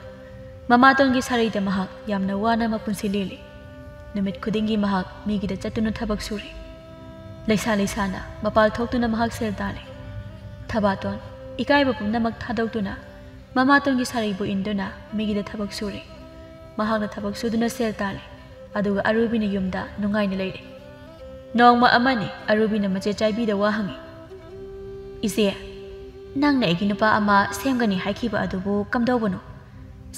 ꯃꯃꯥꯇꯣꯟꯒꯤ ꯁꯥꯔꯩꯗ ꯃꯍꯥꯛ ꯌꯥꯝꯅ ꯋꯥꯅ ꯃꯄꯨꯟꯁꯤ ꯂꯦꯜꯂꯤ ꯅꯨꯃꯤꯠ ꯈꯨꯗꯤꯡꯒꯤ ꯃꯍꯥꯛ ꯃꯤꯒꯤꯗ ꯆꯠꯇꯨꯅ ꯊꯕꯛ ꯁꯨꯔꯤ ꯂꯩꯁꯥꯅ ꯃꯄꯥꯜ ꯊꯣꯛꯇꯨꯅ ꯃꯍꯥꯛ ꯁꯦꯜ ꯇꯥꯜꯂꯤ ꯊꯕꯥꯇꯣꯟ ꯏꯀꯥꯏꯕ ꯄꯨꯝꯅꯃꯛ ꯊꯥꯗꯣꯛꯇꯨꯅ ꯃꯃꯥꯇꯣꯟꯒꯤ ꯁꯥꯔꯩꯕꯨ ꯏꯟꯗꯨꯅ ꯃꯤꯒꯤꯗ ꯊꯕꯛ ꯁꯨꯔꯤ ꯃꯍꯥꯛꯅ ꯊꯕꯛ ꯁꯨꯗꯨꯅ ꯁꯦꯜ ꯇꯥꯜꯂꯤ ꯑꯗꯨꯒ ꯑꯔꯨꯕꯤꯅ ꯌꯨꯝꯗ ꯅꯨꯡꯉꯥꯏꯅ ꯂꯩꯔꯤ ꯅꯣꯡꯃ ꯑꯃꯅꯤ ꯑꯔꯨꯕꯤꯅ ꯃꯆꯦ ꯆꯥꯏꯕꯤꯗ ꯋꯥ ꯍꯪꯉꯤ ꯏꯆꯦ ꯅꯪꯅ ꯑꯩꯒꯤ ꯅꯨꯄꯥ ꯑꯃ ꯁꯦꯝꯒꯅꯤ ꯍꯥꯏꯈꯤꯕ ꯑꯗꯨꯕꯨ ꯀꯝꯗꯧꯕꯅꯣ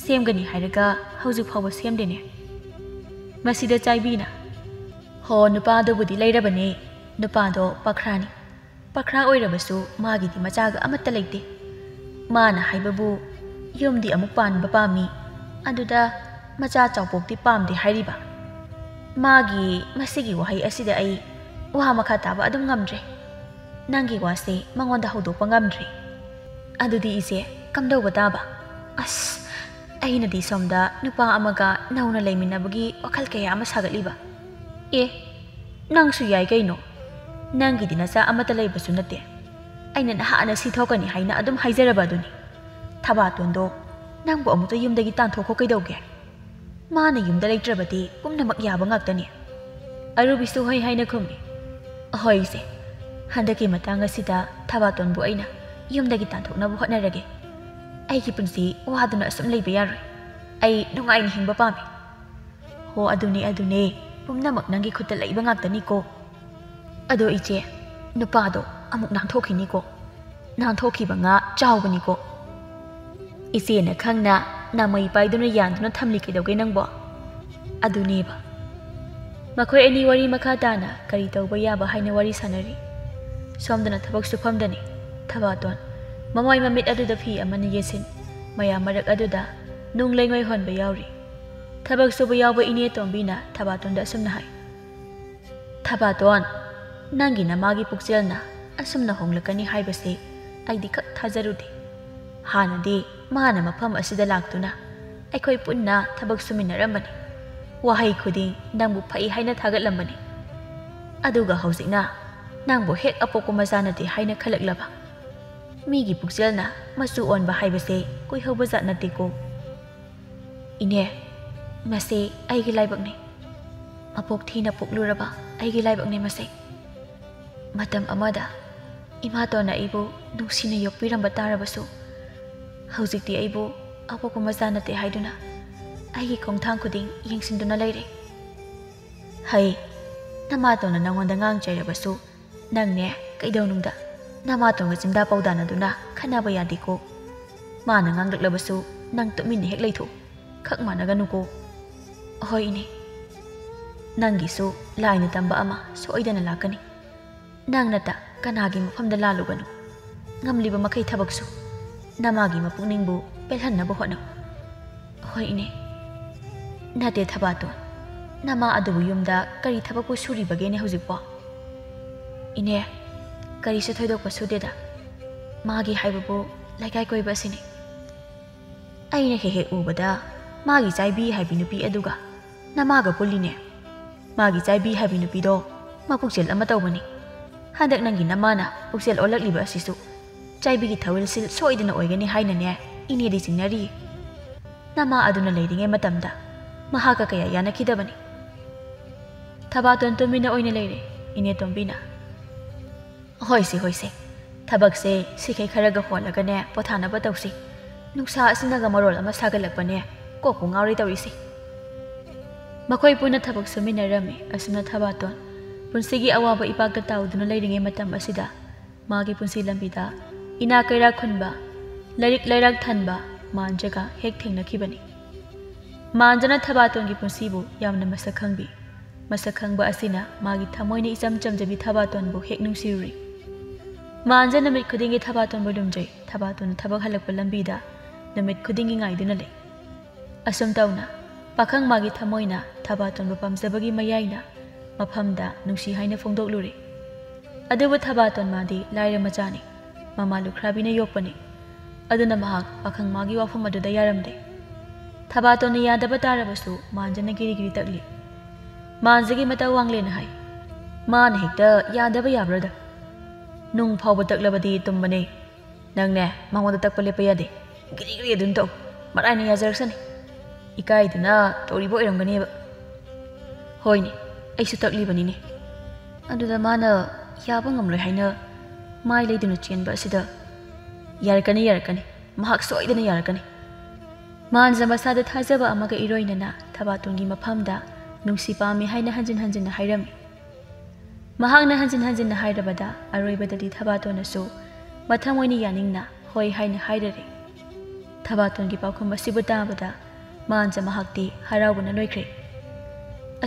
ꯁꯦꯝꯒꯅꯤ ꯍꯥꯏꯔꯒ ꯍꯧꯖꯤꯛ ꯐꯥꯎꯕ ꯁꯦꯝꯗꯦꯅꯦ ꯃꯁꯤꯗ ꯆꯥꯏꯕꯤꯅ ꯍꯣ ꯅꯨꯄꯥꯗꯨꯕꯨꯗꯤ ꯂꯩꯔꯕꯅꯦ ꯅꯨꯄꯥꯗꯣ ꯄꯥꯈ꯭ꯔꯥꯅꯤ ꯄꯥꯈ꯭ꯔꯥ ꯑꯣꯏꯔꯕꯁꯨ ꯃꯥꯒꯤꯗꯤ ꯃꯆꯥꯒ ꯑꯃꯠꯇ ꯂꯩꯇꯦ ꯃꯥꯅ ꯍꯥꯏꯕꯕꯨ ꯌꯨꯝꯗꯤ ꯑꯃꯨꯛ ꯄꯥꯟꯕ ꯄꯥꯝꯃꯤ ꯑꯗꯨꯗ ꯃꯆꯥ ꯆꯥꯎꯄꯣꯛꯇꯤ ꯄꯥꯝꯗꯦ ꯍꯥꯏꯔꯤꯕ ꯃꯥꯒꯤ ꯃꯁꯤꯒꯤ ꯋꯥꯍꯩ ꯑꯁꯤꯗ ꯑꯩ ꯋꯥ ꯃꯈꯥ ꯇꯥꯕ ꯑꯗꯨꯝ ꯉꯝꯗ꯭ꯔꯦ ꯅꯪꯒꯤ ꯋꯥꯁꯦ ꯃꯉꯣꯟꯗ ꯍꯧꯗꯣꯛꯄ ꯉꯝꯗ꯭ꯔꯤ ꯑꯗꯨꯗꯤ ꯏꯆꯦ ꯀꯝꯗꯧꯕ ꯇꯥꯕ ꯑꯁ ꯑꯩꯅꯗꯤ ꯁꯣꯝꯗ ꯅꯨꯄꯥ ꯑꯃꯒ ꯅꯧꯅ ꯂꯩꯃꯤꯟꯅꯕꯒꯤ ꯋꯥꯈꯜ ꯀꯌꯥ ꯑꯃ ꯁꯥꯒꯠꯂꯤꯕ ꯅꯪꯁꯨ ꯌꯥꯏ ꯀꯩꯅꯣ ꯅꯪꯒꯤꯗꯤ ꯅꯆꯥ ꯑꯃꯠꯇ ꯂꯩꯕꯁꯨ ꯅꯠꯇꯦ ꯑꯩꯅ ꯅꯍꯥꯟꯅ ꯁꯤ ꯊꯣꯛꯀꯅꯤ ꯍꯥꯏꯅ ꯑꯗꯨꯝ ꯍꯥꯏꯖꯔꯕ ꯑꯗꯨꯅꯤ ꯊꯕꯥꯇꯣꯟꯗꯣ ꯅꯪꯕꯨ ꯑꯃꯨꯛꯇ ꯌꯨꯝꯗꯒꯤ ꯇꯥꯟꯊꯣꯛꯈꯣ ꯀꯩꯗꯧꯒꯦ ꯃꯥꯅ ꯌꯨꯝꯗ ꯂꯩꯇ꯭ꯔꯕꯗꯤ ꯄꯨꯝꯅꯃꯛ ꯌꯥꯕ ꯉꯥꯛꯇꯅꯤ ꯑꯔꯨꯕꯤꯁꯨ ꯍꯣꯏ ꯍꯥꯏꯅ ꯈꯨꯝꯃꯤ ꯍꯣꯏꯁꯦ ꯍꯟꯗꯛꯀꯤ ꯃꯇꯥꯡ ꯑꯁꯤꯗ ꯊꯕꯥꯇꯣꯟꯕꯨ ꯑꯩꯅ ꯌꯨꯝꯗꯒꯤ ꯇꯥꯟꯊꯣꯛꯅꯕ ꯍꯣꯠꯅꯔꯒꯦ ꯑꯩꯒꯤ ꯄꯨꯟꯁꯤ ꯋꯥꯗꯨꯅ ꯑꯁꯨꯝ ꯂꯩꯕ ꯌꯥꯔꯣꯏ ꯑꯩ ꯅꯨꯡꯉꯥꯏꯅ ꯍꯤꯡꯕ ꯄꯥꯝꯃꯤ ꯍꯣ ꯑꯗꯨꯅꯦ ꯄꯨꯝꯅꯃꯛ ꯅꯪꯒꯤ ꯈꯨꯠꯇ ꯂꯩꯕ ꯉꯥꯛꯇꯅꯤꯀꯣ ꯑꯗꯣ ꯏꯆꯦ ꯅꯨꯄꯥꯗꯣ ꯑꯃꯨꯛ ꯅꯥꯟꯊꯣꯛꯈꯤꯅꯤꯀꯣ ꯅꯥꯟꯊꯣꯛꯈꯤꯕ ꯉꯥ ꯆꯥꯎꯕꯅꯤꯀꯣ ꯏꯆꯦꯅ ꯈꯪꯅ ꯅꯥꯃꯩ ꯄꯥꯏꯗꯨꯅ ꯌꯥꯟꯗꯨꯅ ꯊꯝꯂꯤ ꯀꯩꯗꯧꯒꯦ ꯅꯪꯕꯣ ꯑꯗꯨꯅꯦꯕ ꯃꯈꯣꯏ ꯑꯅꯤ ꯋꯥꯔꯤ ꯃꯈꯥ ꯇꯥꯅ ꯀꯔꯤ ꯇꯧꯕ ꯌꯥꯕ ꯍꯥꯏꯅ ꯋꯥꯔꯤ ꯁꯥꯟꯅꯔꯤ ꯁꯣꯝꯗꯅ ꯊꯕꯛ ꯁꯨꯐꯝꯗꯅꯤ ꯊꯕꯥꯇꯣꯟ ꯃꯃꯣꯏ ꯃꯃꯤꯠ ꯑꯗꯨꯗ ꯐꯤ ꯑꯃꯅ ꯌꯦꯠꯁꯤꯟ ꯃꯌꯥꯝ ꯃꯔꯛ ꯑꯗꯨꯗ ꯅꯨꯡ ꯂꯩꯉꯣꯏ ꯍꯣꯟꯕ ꯌꯥꯎꯔꯤ ꯊꯕꯛ ꯁꯨꯕ ꯌꯥꯎꯕ ꯏꯅꯦ ꯇꯣꯝꯕꯤꯅ ꯊꯕꯥꯇꯣꯟꯗ ꯑꯁꯨꯝꯅ ꯍꯥꯏ ꯊꯕꯥꯇꯣꯟ ꯅꯪꯒꯤ ꯅꯃꯥꯒꯤ ꯄꯨꯛꯆꯦꯜꯅ ꯑꯁꯨꯝꯅ ꯍꯣꯡꯂꯛꯀꯅꯤ ꯍꯥꯏꯕꯁꯦ ꯑꯩꯗꯤ ꯈꯛ ꯊꯥꯖꯔꯨꯗꯦ ꯍꯥꯟꯅꯗꯤ ꯃꯥꯅ ꯃꯐꯝ ꯑꯁꯤꯗ ꯂꯥꯛꯇꯨꯅ ꯑꯩꯈꯣꯏ ꯄꯨꯟꯅ ꯊꯕꯛ ꯁꯨꯃꯤꯟꯅꯔꯝꯕꯅꯤ ꯋꯥꯍꯩ ꯈꯨꯗꯤꯡ ꯅꯪꯕꯨ ꯐꯩ ꯍꯥꯏꯅ ꯊꯥꯒꯠꯂꯝꯕꯅꯤ ꯑꯗꯨꯒ ꯍꯧꯖꯤꯛꯅ ꯅꯪꯕꯨ ꯍꯦꯛ ꯑꯄꯣꯛꯄ ꯃꯆꯥ ꯅꯠꯇꯦ ꯍꯥꯏꯅ ꯈꯜꯂꯛꯂꯕ ꯃꯤꯒꯤ ꯄꯨꯛꯆꯦꯜꯅ ꯃꯆꯨ ꯑꯣꯟꯕ ꯍꯥꯏꯕꯁꯦ ꯀꯨꯏꯍꯧꯕ ꯖꯥꯠ ꯅꯠꯇꯦꯀꯣ ꯏꯅꯦ ꯃꯁꯤ ꯑꯩꯒꯤ ꯂꯥꯏꯕꯛꯅꯤ ꯃꯄꯣꯛ ꯊꯤꯅ ꯄꯣꯛꯂꯨꯔꯕ ꯑꯩꯒꯤ ꯂꯥꯏꯕꯛꯅꯤ ꯃꯁꯤ ꯃꯇꯝ ꯑꯃꯗ ꯏꯃꯥꯇꯣꯟꯅ ꯑꯩꯕꯨ ꯅꯨꯡꯁꯤꯅ ꯌꯣꯛꯄꯤꯔꯝꯕ ꯇꯥꯔꯕꯁꯨ ꯍꯧꯖꯤꯛꯇꯤ ꯑꯩꯕꯨ ꯑꯄꯣꯛꯄ ꯃꯆꯥ ꯅꯠꯇꯦ ꯍꯥꯏꯗꯨꯅ ꯑꯩꯒꯤ ꯈꯣꯡꯊꯥꯡ ꯈꯨꯗꯤꯡ ꯌꯦꯡꯁꯤꯟꯗꯨꯅ ꯂꯩꯔꯦ ꯍꯩ ꯅꯃꯥꯇꯣꯟꯅ ꯅꯪꯉꯣꯟꯗ ꯉꯥꯡ ꯆꯩꯔꯕꯁꯨ ꯅꯪꯅꯦ ꯀꯩꯗꯧꯅꯨꯡꯗ ꯅꯃꯥꯇꯣꯟꯒ ꯆꯤꯡꯗꯥ-ꯄꯧꯗꯥꯅꯗꯨꯅ ꯈꯟꯅꯕ ꯌꯥꯗꯦꯀꯣ ꯃꯥꯅ ꯉꯥꯡꯂꯛꯂꯕꯁꯨ ꯅꯪ ꯇꯨꯃꯤꯟꯅ ꯍꯦꯛ ꯂꯩꯊꯣꯛ ꯈꯛ ꯃꯥꯟꯅꯒꯅꯨꯀꯣ ꯍꯣꯏ ꯏꯅꯦ ꯅꯪꯒꯤꯁꯨ ꯂꯥꯏꯅ ꯇꯝꯕ ꯑꯃ ꯁꯣꯏꯗꯅ ꯂꯥꯛꯀꯅꯤ ꯅꯪꯅꯇ ꯀꯅꯥꯒꯤ ꯃꯐꯝꯗ ꯂꯥꯜꯂꯨꯒꯅꯨ ꯉꯝꯂꯤꯕ ꯃꯈꯩ ꯊꯕꯛꯁꯨ ꯅꯃꯥꯒꯤ ꯃꯄꯨꯛꯅꯤꯡꯕꯨ ꯄꯦꯜꯍꯟꯅꯕ ꯍꯣꯠꯅꯧ ꯍꯣꯏ ꯏꯅꯦ ꯅꯠꯇꯦ ꯊꯕꯥꯇꯣꯟ ꯅꯃꯥ ꯑꯗꯨꯕꯨ ꯌꯨꯝꯗ ꯀꯔꯤ ꯊꯕꯛꯄꯨ ꯁꯨꯔꯤꯕꯒꯦꯅꯦ ꯍꯧꯖꯤꯛꯄꯣ ꯏꯅꯦ ꯀꯔꯤꯁꯨ ꯊꯣꯏꯗꯣꯛꯄ ꯁꯨꯗꯦꯗ ꯃꯥꯒꯤ ꯍꯥꯏꯕꯕꯨ ꯂꯩꯀꯥꯏ ꯀꯣꯏꯕ ꯑꯁꯤꯅꯤ ꯑꯩꯅ ꯍꯦꯛ ꯍꯦꯛ ꯎꯕꯗ ꯃꯥꯒꯤ ꯆꯥꯏꯕꯤ ꯍꯥꯏꯕꯤ ꯅꯨꯄꯤ ꯑꯗꯨꯒ ꯅꯃꯥꯒ ꯄꯨꯜꯂꯤꯅꯦ ꯃꯥꯒꯤ ꯆꯥꯏꯕꯤ ꯍꯥꯏꯕꯤ ꯅꯨꯄꯤꯗꯣ ꯃꯄꯨꯛꯆꯦꯜ ꯑꯃ ꯇꯧꯕꯅꯤ ꯍꯟꯗꯛ ꯅꯪꯒꯤ ꯅꯃꯥꯅ ꯄꯨꯛꯆꯦꯜ ꯑꯣꯜꯂꯛꯂꯤꯕ ꯑꯁꯤꯁꯨ ꯆꯥꯏꯕꯤꯒꯤ ꯊꯧꯋꯤꯜꯁꯤꯜ ꯁꯣꯏꯗꯅ ꯑꯣꯏꯒꯅꯤ ꯍꯥꯏꯅꯅꯦ ꯏꯅꯦꯗꯤ ꯆꯤꯡꯅꯔꯤ ꯅꯃꯥ ꯑꯗꯨꯅ ꯂꯩꯔꯤꯉꯩ ꯃꯇꯝꯗ ꯃꯍꯥꯛꯀ ꯀꯌꯥ ꯌꯥꯅꯈꯤꯗꯕꯅꯤ ꯊꯕꯥꯇꯣꯟ ꯇꯨꯃꯤꯟꯅ ꯑꯣꯏꯅ ꯂꯩꯔꯦ ꯏꯅꯦ ꯇꯣꯝꯕꯤꯅ ꯍꯣꯏꯁꯦ ꯊꯕꯛꯁꯦ ꯁꯤꯈꯩ ꯈꯔꯒ ꯍꯣꯜꯂꯒꯅꯦ ꯄꯣꯊꯥꯅꯕ ꯇꯧꯁꯤ ꯅꯨꯡꯁꯥ ꯑꯁꯤꯅꯒ ꯃꯔꯣꯜ ꯑꯃ ꯁꯥꯒꯠꯂꯛꯄꯅꯦ ꯀꯣꯛꯄꯨ ꯉꯥꯎꯔꯤ ꯇꯧꯔꯤꯁꯤ ꯃꯈꯣꯏ ꯄꯨꯟꯅ ꯊꯕꯛ ꯁꯨꯃꯤꯟꯅꯔꯝꯃꯤ ꯑꯁꯨꯝꯅ ꯊꯕꯥꯇꯣꯟ ꯄꯨꯟꯁꯤꯒꯤ ꯑꯋꯥꯕ ꯏꯄꯥꯛꯇ ꯇꯥꯎꯗꯨꯅ ꯂꯩꯔꯤꯉꯩ ꯃꯇꯝ ꯑꯁꯤꯗ ꯃꯥꯒꯤ ꯄꯨꯟꯁꯤ ꯂꯝꯕꯤꯗ ꯏꯅꯥꯛ ꯀꯩꯔꯥꯛ ꯈꯨꯟꯕ ꯂꯥꯏꯔꯤꯛ ꯂꯩꯔꯥꯛ ꯊꯟꯕ ꯃꯥꯟꯖꯒ ꯍꯦꯛ ꯊꯦꯡꯅꯈꯤꯕꯅꯤ ꯃꯥꯟꯖꯅ ꯊꯕꯥꯇꯣꯟꯒꯤ ꯄꯨꯟꯁꯤꯕꯨ ꯌꯥꯝꯅ ꯃꯁꯛ ꯈꯪꯕꯤ ꯃꯁꯛ ꯈꯪꯕ ꯑꯁꯤꯅ ꯃꯥꯒꯤ ꯊꯃꯣꯏꯅ ꯏꯆꯝ ꯆꯝꯖꯕꯤ ꯊꯕꯥꯇꯣꯟꯕꯨ ꯍꯦꯛ ꯅꯨꯡꯁꯤꯔꯨꯔꯤ ꯃꯥꯟꯖ ꯅꯨꯃꯤꯠ ꯈꯨꯗꯤꯡꯒꯤ ꯊꯕꯥꯇꯣꯟꯕꯨ ꯂꯨꯝꯖꯩ ꯊꯕꯥꯇꯣꯟꯅ ꯊꯕꯛ ꯍꯜꯂꯛꯄ ꯂꯝꯕꯤꯗ ꯅꯨꯃꯤꯠ ꯈꯨꯗꯤꯡꯒꯤ ꯉꯥꯏꯗꯨꯅ ꯂꯩ ꯑꯁꯨꯝ ꯇꯧꯅ ꯄꯥꯈꯪ ꯃꯥꯒꯤ ꯊꯃꯣꯏꯅ ꯊꯕꯥꯇꯣꯟꯕꯨ ꯄꯥꯝꯖꯕꯒꯤ ꯃꯌꯥꯏꯅ ꯃꯐꯝꯗ ꯅꯨꯡꯁꯤ ꯍꯥꯏꯅ ꯐꯣꯡꯗꯣꯛꯂꯨꯔꯤ ꯑꯗꯨꯕꯨ ꯊꯕꯥꯇꯣꯟ ꯃꯥꯗꯤ ꯂꯥꯏꯔ ꯃꯆꯥꯅꯤ ꯃꯃꯥ ꯂꯨꯈ꯭ꯔꯥꯕꯤꯅ ꯌꯣꯛꯄꯅꯤ ꯑꯗꯨꯅ ꯃꯍꯥꯛ ꯄꯥꯈꯪ ꯃꯥꯒꯤ ꯋꯥꯐꯝ ꯑꯗꯨꯗ ꯌꯥꯔꯝꯗꯦ ꯊꯕꯥꯇꯣꯟꯅ ꯌꯥꯗꯕ ꯇꯥꯔꯕꯁꯨ ꯃꯥꯟꯖꯅ ꯒꯤꯔꯤ ꯇꯛꯂꯤ ꯃꯥꯟꯖꯒꯤ ꯃꯇꯧ ꯋꯥꯡꯂꯦꯅ ꯍꯥꯏ ꯃꯥꯅ ꯍꯦꯛꯇ ꯌꯥꯗꯕ ꯌꯥꯕ꯭ꯔꯗ ꯅꯨꯡ ꯐꯥꯎꯕ ꯇꯛꯂꯕꯗꯤ ꯇꯨꯝꯕꯅꯦ ꯅꯪꯅꯦ ꯃꯉꯣꯟꯗ ꯇꯛꯄ ꯂꯦꯞꯄ ꯌꯥꯗꯦ ꯒꯤꯔꯤ ꯑꯗꯨꯝ ꯇꯧ ꯃꯔꯥꯏꯅ ꯌꯥꯖꯔꯛꯁꯅꯤ ꯏꯀꯥꯏꯗꯨꯅ ꯇꯧꯔꯤꯕ ꯑꯣꯏꯔꯝꯒꯅꯦꯕ ꯍꯣꯏꯅꯦ ꯑꯩꯁꯨ ꯇꯛꯂꯤꯕꯅꯤꯅꯦ ꯑꯗꯨꯗ ꯃꯥꯅ ꯌꯥꯕ ꯉꯝꯂꯣꯏ ꯍꯥꯏꯅ ꯃꯥꯏ ꯂꯩꯗꯨꯅ ꯆꯦꯟꯕ ꯑꯁꯤꯗ ꯌꯥꯔꯛꯀꯅꯤ ꯃꯍꯥꯛ ꯁꯣꯏꯗꯅ ꯌꯥꯔꯛꯀꯅꯤ ꯃꯥꯟꯖ ꯃꯁꯥꯗ ꯊꯥꯖꯕ ꯑꯃꯒ ꯏꯔꯣꯏꯅꯅ ꯊꯕꯥꯇꯣꯟꯒꯤ ꯃꯐꯝꯗ ꯅꯨꯡꯁꯤ ꯄꯥꯝꯃꯤ ꯍꯥꯏꯅ ꯍꯟꯖꯤꯟ ꯍꯟꯖꯤꯟꯅ ꯍꯥꯏꯔꯝꯃꯤ ꯃꯍꯥꯛꯅ ꯍꯟꯖꯤꯟ ꯍꯟꯖꯤꯟꯅ ꯍꯥꯏꯔꯕꯗ ꯑꯔꯣꯏꯕꯗꯗꯤ ꯊꯕꯥꯇꯣꯟꯅꯁꯨ ꯃꯊꯪ ꯑꯣꯏꯅ ꯌꯥꯅꯤꯡꯅ ꯍꯣꯏ ꯍꯥꯏꯅ ꯍꯥꯏꯔꯔꯦ ꯊꯕꯥꯇꯣꯟꯒꯤ ꯄꯥꯎꯈꯨꯝ ꯑꯁꯤꯕꯨ ꯇꯥꯕꯗ ꯃꯥꯟꯖ ꯃꯍꯥꯛꯇꯤ ꯍꯔꯥꯎꯕꯅ ꯂꯣꯏꯈ꯭ꯔꯦ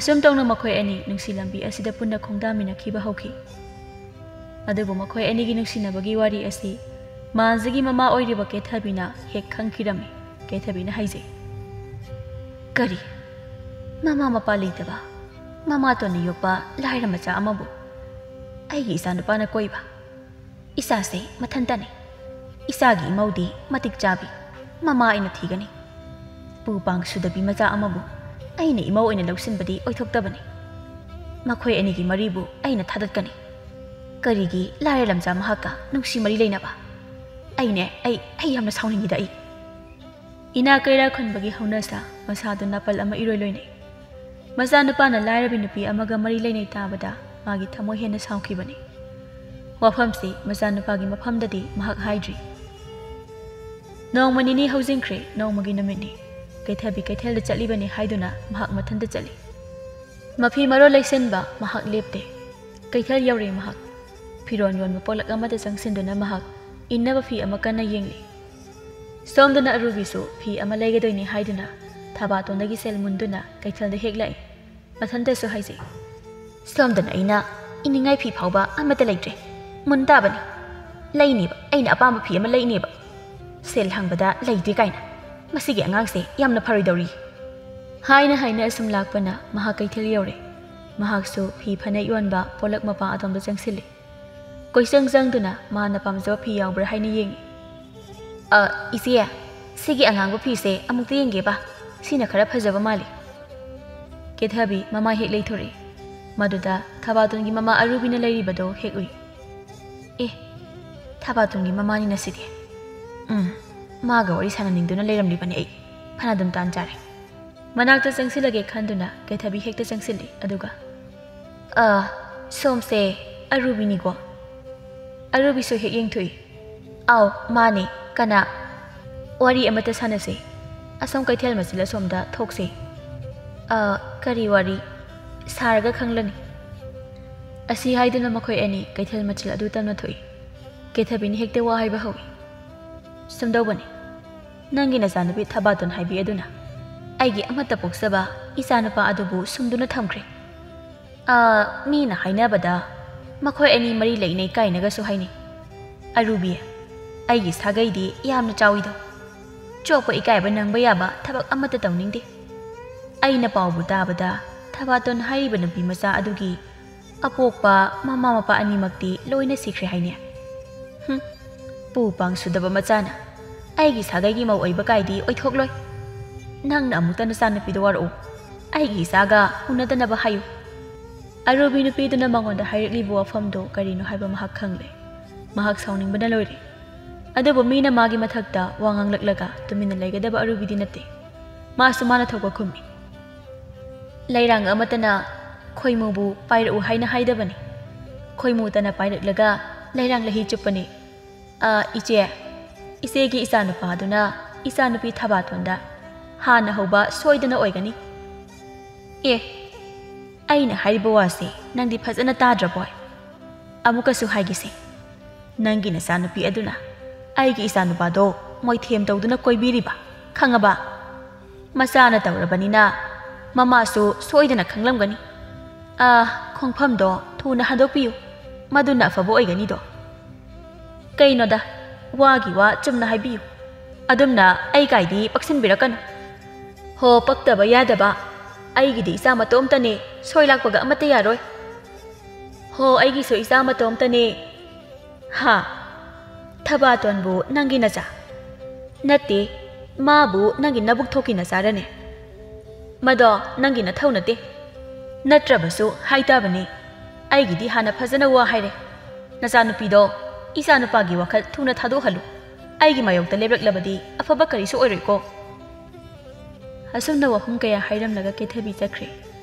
ꯑꯁꯨꯝ ꯇꯧꯅ ꯃꯈꯣꯏ ꯑꯅꯤ ꯅꯨꯡꯁꯤ ꯂꯝꯕꯤ ꯑꯁꯤꯗ ꯄꯨꯟꯅ ꯈꯣꯡꯗꯥꯃꯤꯟꯅꯈꯤꯕ ꯍꯧꯈꯤ ꯑꯗꯨꯕꯨ ꯃꯈꯣꯏ ꯑꯅꯤꯒꯤ ꯅꯨꯡꯁꯤꯅꯕꯒꯤ ꯋꯥꯔꯤ ꯑꯁꯤ ꯃꯥꯟꯖꯒꯤ ꯃꯃꯥ ꯑꯣꯏꯔꯤꯕ ꯀꯦꯊꯕꯤꯅ ꯍꯦꯛ ꯈꯪꯈꯤꯔꯝꯃꯤ ꯀꯦꯊꯕꯤꯅ ꯍꯥꯏꯖꯩ ꯀꯔꯤ ꯃꯃꯥ ꯃꯄꯥ ꯂꯩꯇꯕ ꯃꯃꯥꯇꯣꯟꯅ ꯌꯣꯛꯄ ꯂꯥꯏꯔ ꯃꯆꯥ ꯑꯃꯕꯨ ꯑꯩꯒꯤ ꯏꯆꯥꯅꯨꯄꯥꯅ ꯀꯣꯏꯕ ꯏꯆꯥꯁꯦ ꯃꯊꯟꯇꯅꯤ ꯏꯆꯥꯒꯤ ꯏꯃꯧꯗꯤ ꯃꯇꯤꯛ ꯆꯥꯕꯤ ꯃꯃꯥ ꯑꯩꯅ ꯊꯤꯒꯅꯤ ꯄꯨ ꯄꯥꯡ ꯁꯨꯗꯕꯤ ꯃꯆꯥ ꯑꯃꯕꯨ ꯑꯩꯅ ꯏꯃꯧ ꯑꯣꯏꯅ ꯂꯧꯁꯤꯟꯕꯗꯤ ꯑꯣꯏꯊꯣꯛꯇꯕꯅꯤ ꯃꯈꯣꯏ ꯑꯅꯤꯒꯤ ꯃꯔꯤꯕꯨ ꯑꯩꯅ ꯊꯥꯗꯠꯀꯅꯤ ꯀꯔꯤꯒꯤ ꯂꯥꯏꯔ ꯂꯝꯖꯥ ꯃꯍꯥꯛꯀ ꯅꯨꯡꯁꯤ ꯃꯔꯤ ꯂꯩꯅꯕ ꯑꯩ ꯌꯥꯝꯅ ꯁꯥꯎꯅꯤꯡꯉꯤꯗ ꯑꯩ ꯏꯅꯥꯛ ꯀꯩꯔꯥꯛ ꯈꯨꯟꯕꯒꯤ ꯍꯧꯅꯁꯥ ꯃꯁꯥꯗꯨ ꯅꯥꯄꯜ ꯑꯃ ꯏꯔꯣꯏ ꯂꯣꯏꯅꯩ ꯃꯆꯥꯅꯨꯄꯥꯅ ꯂꯥꯏꯔꯕꯤ ꯅꯨꯄꯤ ꯑꯃꯒ ꯃꯔꯤ ꯂꯩꯅꯩ ꯇꯥꯕꯗ ꯃꯥꯒꯤ ꯊꯃꯣꯏ ꯍꯦꯟꯅ ꯁꯥꯎꯈꯤꯕꯅꯤ ꯋꯥꯐꯝꯁꯤ ꯃꯆꯥꯅꯨꯄꯥꯒꯤ ꯃꯐꯝꯗꯗꯤ ꯃꯍꯥꯛ ꯍꯥꯏꯗ꯭ꯔꯤ ꯅꯣꯡꯃ ꯅꯤꯅꯤ ꯍꯧꯖꯤꯟꯈ꯭ꯔꯦ ꯅꯣꯡꯃꯒꯤ ꯅꯨꯃꯤꯠꯅꯤ ꯀꯩꯊꯕꯤ ꯀꯩꯊꯦꯜꯗ ꯆꯠꯂꯤꯕꯅꯤ ꯍꯥꯏꯗꯨꯅ ꯃꯍꯥꯛ ꯃꯊꯟꯇ ꯆꯠꯂꯤ ꯃꯐꯤ ꯃꯔꯣꯜ ꯂꯩꯁꯤꯟꯕ ꯃꯍꯥꯛ ꯂꯦꯞꯇꯦ ꯀꯩꯊꯦꯜ ꯌꯧꯔꯦ ꯃꯍꯥꯛ ꯐꯤꯔꯣꯟ ꯌꯣꯟꯕ ꯄꯣꯠꯂꯛ ꯑꯃꯗ ꯆꯪꯁꯤꯟꯗꯨꯅ ꯃꯍꯥꯛ ꯏꯟꯅꯕ ꯐꯤ ꯑꯃ ꯀꯟꯅ ꯌꯦꯡꯂꯤ ꯁꯣꯝꯗꯅ ꯑꯔꯨꯕꯤꯁꯨ ꯐꯤ ꯑꯃ ꯂꯩꯒꯗꯣꯏꯅꯤ ꯍꯥꯏꯗꯨꯅ ꯊꯕꯥꯇꯣꯟꯗꯒꯤ ꯁꯦꯜ ꯃꯨꯟꯗꯨꯅ ꯀꯩꯊꯦꯜꯗ ꯍꯦꯛ ꯂꯥꯛꯏ ꯃꯊꯟꯇꯁꯨ ꯍꯥꯏꯖꯩ ꯁꯣꯝꯗꯅ ꯑꯩꯅ ꯏꯅꯤꯡꯉꯥꯏ ꯐꯤ ꯐꯥꯎꯕ ꯑꯃꯠꯇ ꯂꯩꯇ꯭ꯔꯦ ꯃꯨꯟ ꯇꯥꯕꯅꯤ ꯂꯩꯅꯦꯕ ꯑꯩꯅ ꯑꯄꯥꯝꯕ ꯐꯤ ꯑꯃ ꯂꯩꯅꯦꯕ ꯁꯦꯜ ꯍꯪꯕꯗ ꯂꯩꯇꯦ ꯀꯥꯏꯅ ꯃꯁꯤꯒꯤ ꯑꯉꯥꯡꯁꯦ ꯌꯥꯝꯅ ꯐꯔꯣꯏꯗꯧꯔꯤ ꯍꯥꯏꯅ ꯑꯁꯨꯝ ꯂꯥꯛꯄꯅ ꯃꯍꯥꯛ ꯀꯩꯊꯦꯜ ꯌꯧꯔꯦ ꯃꯍꯥꯛꯁꯨ ꯐꯤ ꯐꯅꯦꯛ ꯌꯣꯟꯕ ꯄꯣꯠꯂꯛ ꯃꯄꯥ ꯑꯗꯣꯝꯗ ꯆꯪꯁꯤꯜꯂꯤ ꯀꯣꯏꯆꯪ ꯆꯪꯗꯨꯅ ꯃꯥꯅ ꯄꯥꯝꯖꯕ ꯐꯤ ꯌꯥꯎꯕ꯭ꯔꯥ ꯍꯥꯏꯅ ꯌꯦꯡꯉꯤ ꯏꯆꯦ ꯁꯤꯒꯤ ꯑꯉꯥꯡꯕ ꯐꯤꯁꯦ ꯑꯃꯨꯛꯇ ꯌꯦꯡꯒꯦꯕ ꯁꯤꯅ ꯈꯔ ꯐꯖꯕ ꯃꯥꯜꯂꯤ ꯀꯦꯊꯕꯤ ꯃꯃꯥ ꯍꯦꯛ ꯂꯩꯊꯣꯔꯛꯏ ꯃꯗꯨꯗ ꯊꯕꯥꯇꯣꯟꯒꯤ ꯃꯃꯥ ꯑꯔꯨꯕꯤꯅ ꯂꯩꯔꯤꯕꯗꯣ ꯍꯦꯛ ꯎꯏ ꯊꯕꯥꯇꯣꯟꯒꯤ ꯃꯃꯥꯅꯤꯅ ꯁꯤꯗꯤ ꯃꯥꯒ ꯋꯥꯔꯤ ꯁꯥꯟꯅꯅꯤꯡꯗꯨꯅ ꯂꯩꯔꯝꯂꯤꯕꯅꯤ ꯑꯩ ꯐꯅ ꯑꯗꯨꯝ ꯇꯥꯟ ꯆꯥꯔꯦ ꯃꯅꯥꯛꯇ ꯆꯪꯁꯤꯜꯂꯒꯦ ꯈꯟꯗꯨꯅ ꯀꯩꯊꯕꯤ ꯍꯦꯛꯇ ꯆꯪꯁꯤꯜꯂꯤ ꯑꯗꯨꯒ ꯁꯣꯝꯁꯦ ꯑꯔꯨꯕꯤꯅꯤꯀꯣ ꯑꯔꯨꯕꯤꯁꯨ ꯍꯦꯛ ꯌꯦꯡꯊꯣꯛꯏ ꯑꯥꯎ ꯃꯥꯅꯦ ꯀꯅꯥ ꯋꯥꯔꯤ ꯑꯃꯠꯇ ꯁꯥꯟꯅꯁꯦ ꯑꯁꯣꯝ ꯀꯩꯊꯦꯜ ꯃꯆꯤꯜ ꯑꯁꯣꯝꯗ ꯊꯣꯛꯁꯦ ꯀꯔꯤ ꯋꯥꯔꯤ ꯁꯥꯔꯒ ꯈꯪꯂꯅꯤ ꯑꯁꯤ ꯍꯥꯏꯗꯨꯅ ꯃꯈꯣꯏ ꯑꯅꯤ ꯀꯩꯊꯦꯜ ꯃꯆꯤꯜ ꯑꯗꯨ ꯇꯝꯅ ꯊꯣꯛꯏ ꯀꯦꯊꯕꯤꯅ ꯍꯦꯛꯇ ꯋꯥ ꯍꯥꯏꯕ ꯍꯧꯏ꯫ ꯁꯨꯝꯗꯧꯕꯅꯤ, ꯅꯪꯒꯤ ꯅꯆꯥꯅꯨꯄꯤ ꯊꯕꯥꯇꯣꯟ ꯍꯥꯏꯕꯤ ꯑꯗꯨꯅ ꯑꯩꯒꯤ ꯑꯃꯠꯇ ꯄꯣꯛꯆꯕ ꯏꯆꯥꯅꯨꯄꯥ ꯑꯗꯨꯕꯨ ꯁꯨꯝꯗꯨꯅ ꯊꯝꯈ꯭ꯔꯦ꯫ ꯃꯤꯅ ꯍꯥꯏꯅꯕꯗ ꯃꯈꯣꯏ ꯑꯅꯤ ꯃꯔꯤ ꯂꯩꯅꯩ ꯀꯥꯏꯅꯒꯁꯨ ꯍꯥꯏꯅꯩ꯫ ꯑꯔꯨꯕꯤ, ꯑꯩꯒꯤ ꯁꯥꯒꯩꯗꯤ ꯌꯥꯝꯅ ꯆꯥꯎꯏꯗꯣ꯫ ꯆꯣꯛꯄ ꯏꯀꯥꯏꯕ ꯅꯪꯕ ꯌꯥꯕ ꯊꯕꯛ ꯑꯃꯠꯇ ꯇꯧꯅꯤꯡꯗꯦ꯫ ꯑꯩꯅ ꯄꯥꯎꯕꯨ ꯇꯥꯕꯗ ꯊꯕꯥꯇꯣꯟ ꯍꯥꯏꯔꯤꯕ ꯅꯨꯄꯤ ꯃꯆꯥ ꯑꯗꯨꯒꯤ ꯑꯄꯣꯛꯄ ꯃꯃꯥ ꯃꯄꯥ ꯑꯅꯤꯃꯛꯇꯤ ꯂꯣꯏꯅ ꯁꯤꯈ꯭ꯔꯦ ꯍꯥꯏꯅꯦ꯫ ꯄꯨ ꯄꯥꯡ ꯁꯨꯗꯕ ꯃꯆꯥꯅ ꯑꯩꯒꯤ ꯁꯥꯒꯩꯒꯤ ꯃꯧ ꯑꯣꯏꯕ ꯀꯥꯏꯗꯤ ꯑꯣꯏꯊꯣꯛꯂꯣꯏ꯫ ꯅꯪꯅ ꯑꯃꯨꯛꯇ ꯅꯆꯥꯅꯨꯄꯤꯗ ꯋꯥꯔꯛꯎ, ꯑꯩꯒꯤ ꯏꯆꯥꯒ ꯎꯅꯗꯅꯕ ꯍꯥꯏꯌꯨ꯫ ꯑꯔꯨꯕꯤ ꯅꯨꯄꯤꯗꯨꯅ ꯃꯉꯣꯟꯗ ꯍꯥꯏꯔꯛꯂꯤꯕ ꯋꯥꯐꯝꯗꯨ ꯀꯔꯤꯅꯣ ꯍꯥꯏꯕ ꯃꯍꯥꯛ ꯈꯪꯂꯦ꯫ ꯃꯍꯥꯛ ꯁꯥꯎꯅꯤꯡꯕꯅ ꯂꯣꯏꯔꯦ꯫ ꯑꯗꯨꯕꯨ ꯃꯤꯅ ꯃꯥꯒꯤ ꯃꯊꯛꯇ ꯋꯥ ꯉꯥꯡꯂꯛꯂꯒ ꯇꯨꯃꯤꯟꯅ ꯂꯩꯒꯗꯕ ꯑꯔꯨꯕꯤꯗꯤ ꯅꯠꯇꯦ꯫ ꯃꯥꯁꯨ ꯃꯥꯅ ꯊꯣꯛꯄ ꯈꯨꯝꯃꯤ꯫ ꯂꯩꯔꯥꯡ ꯑꯃꯠꯇꯅ ꯈꯣꯏꯃꯨꯕꯨ ꯄꯥꯏꯔꯛꯎ ꯍꯥꯏꯅ ꯍꯥꯏꯗꯕꯅꯤ꯫ ꯈꯣꯏꯃꯨꯇꯅ ꯄꯥꯏꯔꯛꯂꯒ ꯂꯩꯔꯥꯡ ꯂꯩꯍꯤ ꯆꯨꯞꯄꯅꯤ꯫ ꯏꯆꯦꯒꯤ ꯏꯆꯥꯅꯨꯄꯥꯗꯨꯅ ꯏꯆꯥꯅꯨꯄꯤ ꯊꯕꯥꯇꯣꯟꯗ ꯍꯥꯟꯅ ꯍꯧꯕ ꯁꯣꯏꯗꯅ ꯑꯣꯏꯒꯅꯤ꯫ ꯑꯩꯅ ꯍꯥꯏꯔꯤꯕ ꯋꯥꯁꯦ ꯅꯪꯗꯤ ꯐꯖꯅ ꯇꯥꯗ꯭ꯔꯕꯣꯏ? ꯑꯃꯨꯛꯀꯁꯨ ꯍꯥꯏꯒꯦꯁꯦ, ꯅꯪꯒꯤ ꯅꯆꯥꯅꯨꯄꯤ ꯑꯗꯨꯅ ꯑꯩꯒꯤ ꯏꯆꯥꯅꯨꯄꯥꯗꯣ ꯃꯣꯏꯊꯦꯝ ꯇꯧꯗꯨꯅ ꯀꯣꯏꯕꯤꯔꯤꯕ, ꯈꯪꯉꯕ? ꯃꯆꯥꯅ ꯇꯧꯔꯕꯅꯤꯅ ꯃꯃꯥꯁꯨ ꯁꯣꯏꯗꯅ ꯈꯪꯂꯝꯒꯅꯤ꯫ ꯈꯣꯡꯐꯝꯗꯣ ꯊꯨꯅ ꯍꯟꯗꯣꯛꯄꯤꯌꯨ, ꯃꯗꯨꯅ ꯑꯐꯕ ꯑꯣꯏꯒꯅꯤꯗꯣ꯫ ꯀꯩꯅꯣꯗ, ꯋꯥꯒꯤ ꯋꯥ ꯆꯨꯝꯅ ꯍꯥꯏꯕꯤꯌꯨ, ꯑꯗꯨꯝꯅ ꯑꯩ ꯀꯥꯏꯗꯤ ꯄꯛꯁꯤꯟꯕꯤꯔꯛꯀꯅꯨ꯫ ꯍꯣ, ꯄꯛꯇꯕ ꯌꯥꯗꯕ, ꯑꯩꯒꯤꯗꯤ ꯏꯆꯥ ꯃꯇꯣꯝꯇꯅꯦ, ꯁꯣꯏ ꯂꯥꯛꯄꯒ ꯑꯃꯠꯇ ꯌꯥꯔꯣꯏ꯫ ꯍꯣ, ꯑꯩꯒꯤꯁꯨ ꯏꯆꯥ ꯃꯇꯣꯝꯇꯅꯦ꯫ ꯊꯕꯥꯇꯣꯟꯕꯨ ꯅꯪꯒꯤ ꯅꯆꯥ ꯅꯠꯇꯦ, ꯃꯥꯕꯨ ꯅꯪꯒꯤ ꯅꯕꯨꯛ ꯊꯣꯛꯀꯤ ꯅꯆꯥꯔꯅꯦ? ꯃꯗꯣ ꯅꯪꯒꯤ ꯅꯊꯧ ꯅꯠꯇꯦ꯫ ꯅꯠꯇ꯭ꯔꯕꯁꯨ ꯍꯥꯏꯇꯥꯕꯅꯤ, ꯑꯩꯒꯤꯗꯤ ꯍꯥꯟꯅ ꯐꯖꯅ ꯋꯥ ꯍꯥꯏꯔꯦ꯫ ꯅꯆꯥꯅꯨꯄꯤꯗꯣ ꯏꯆꯥꯅꯨꯄꯥꯒꯤ ꯋꯥꯈꯜ ꯊꯨꯅ ꯊꯥꯗꯣꯛꯍꯜꯂꯨ꯫ ꯑꯩꯒꯤ ꯃꯥꯌꯣꯛꯇ ꯂꯦꯞꯂꯛꯂꯕꯗꯤ ꯑꯐꯕ ꯀꯔꯤꯁꯨ ꯑꯣꯏꯔꯣꯏꯀꯣ꯫ ꯑꯁꯨꯝꯅ ꯋꯥꯐꯝ ꯀꯌꯥ ꯍꯥꯏꯔꯝꯂꯒ ꯀꯦꯊꯕꯤ ꯆꯠꯈ꯭ꯔꯦ꯫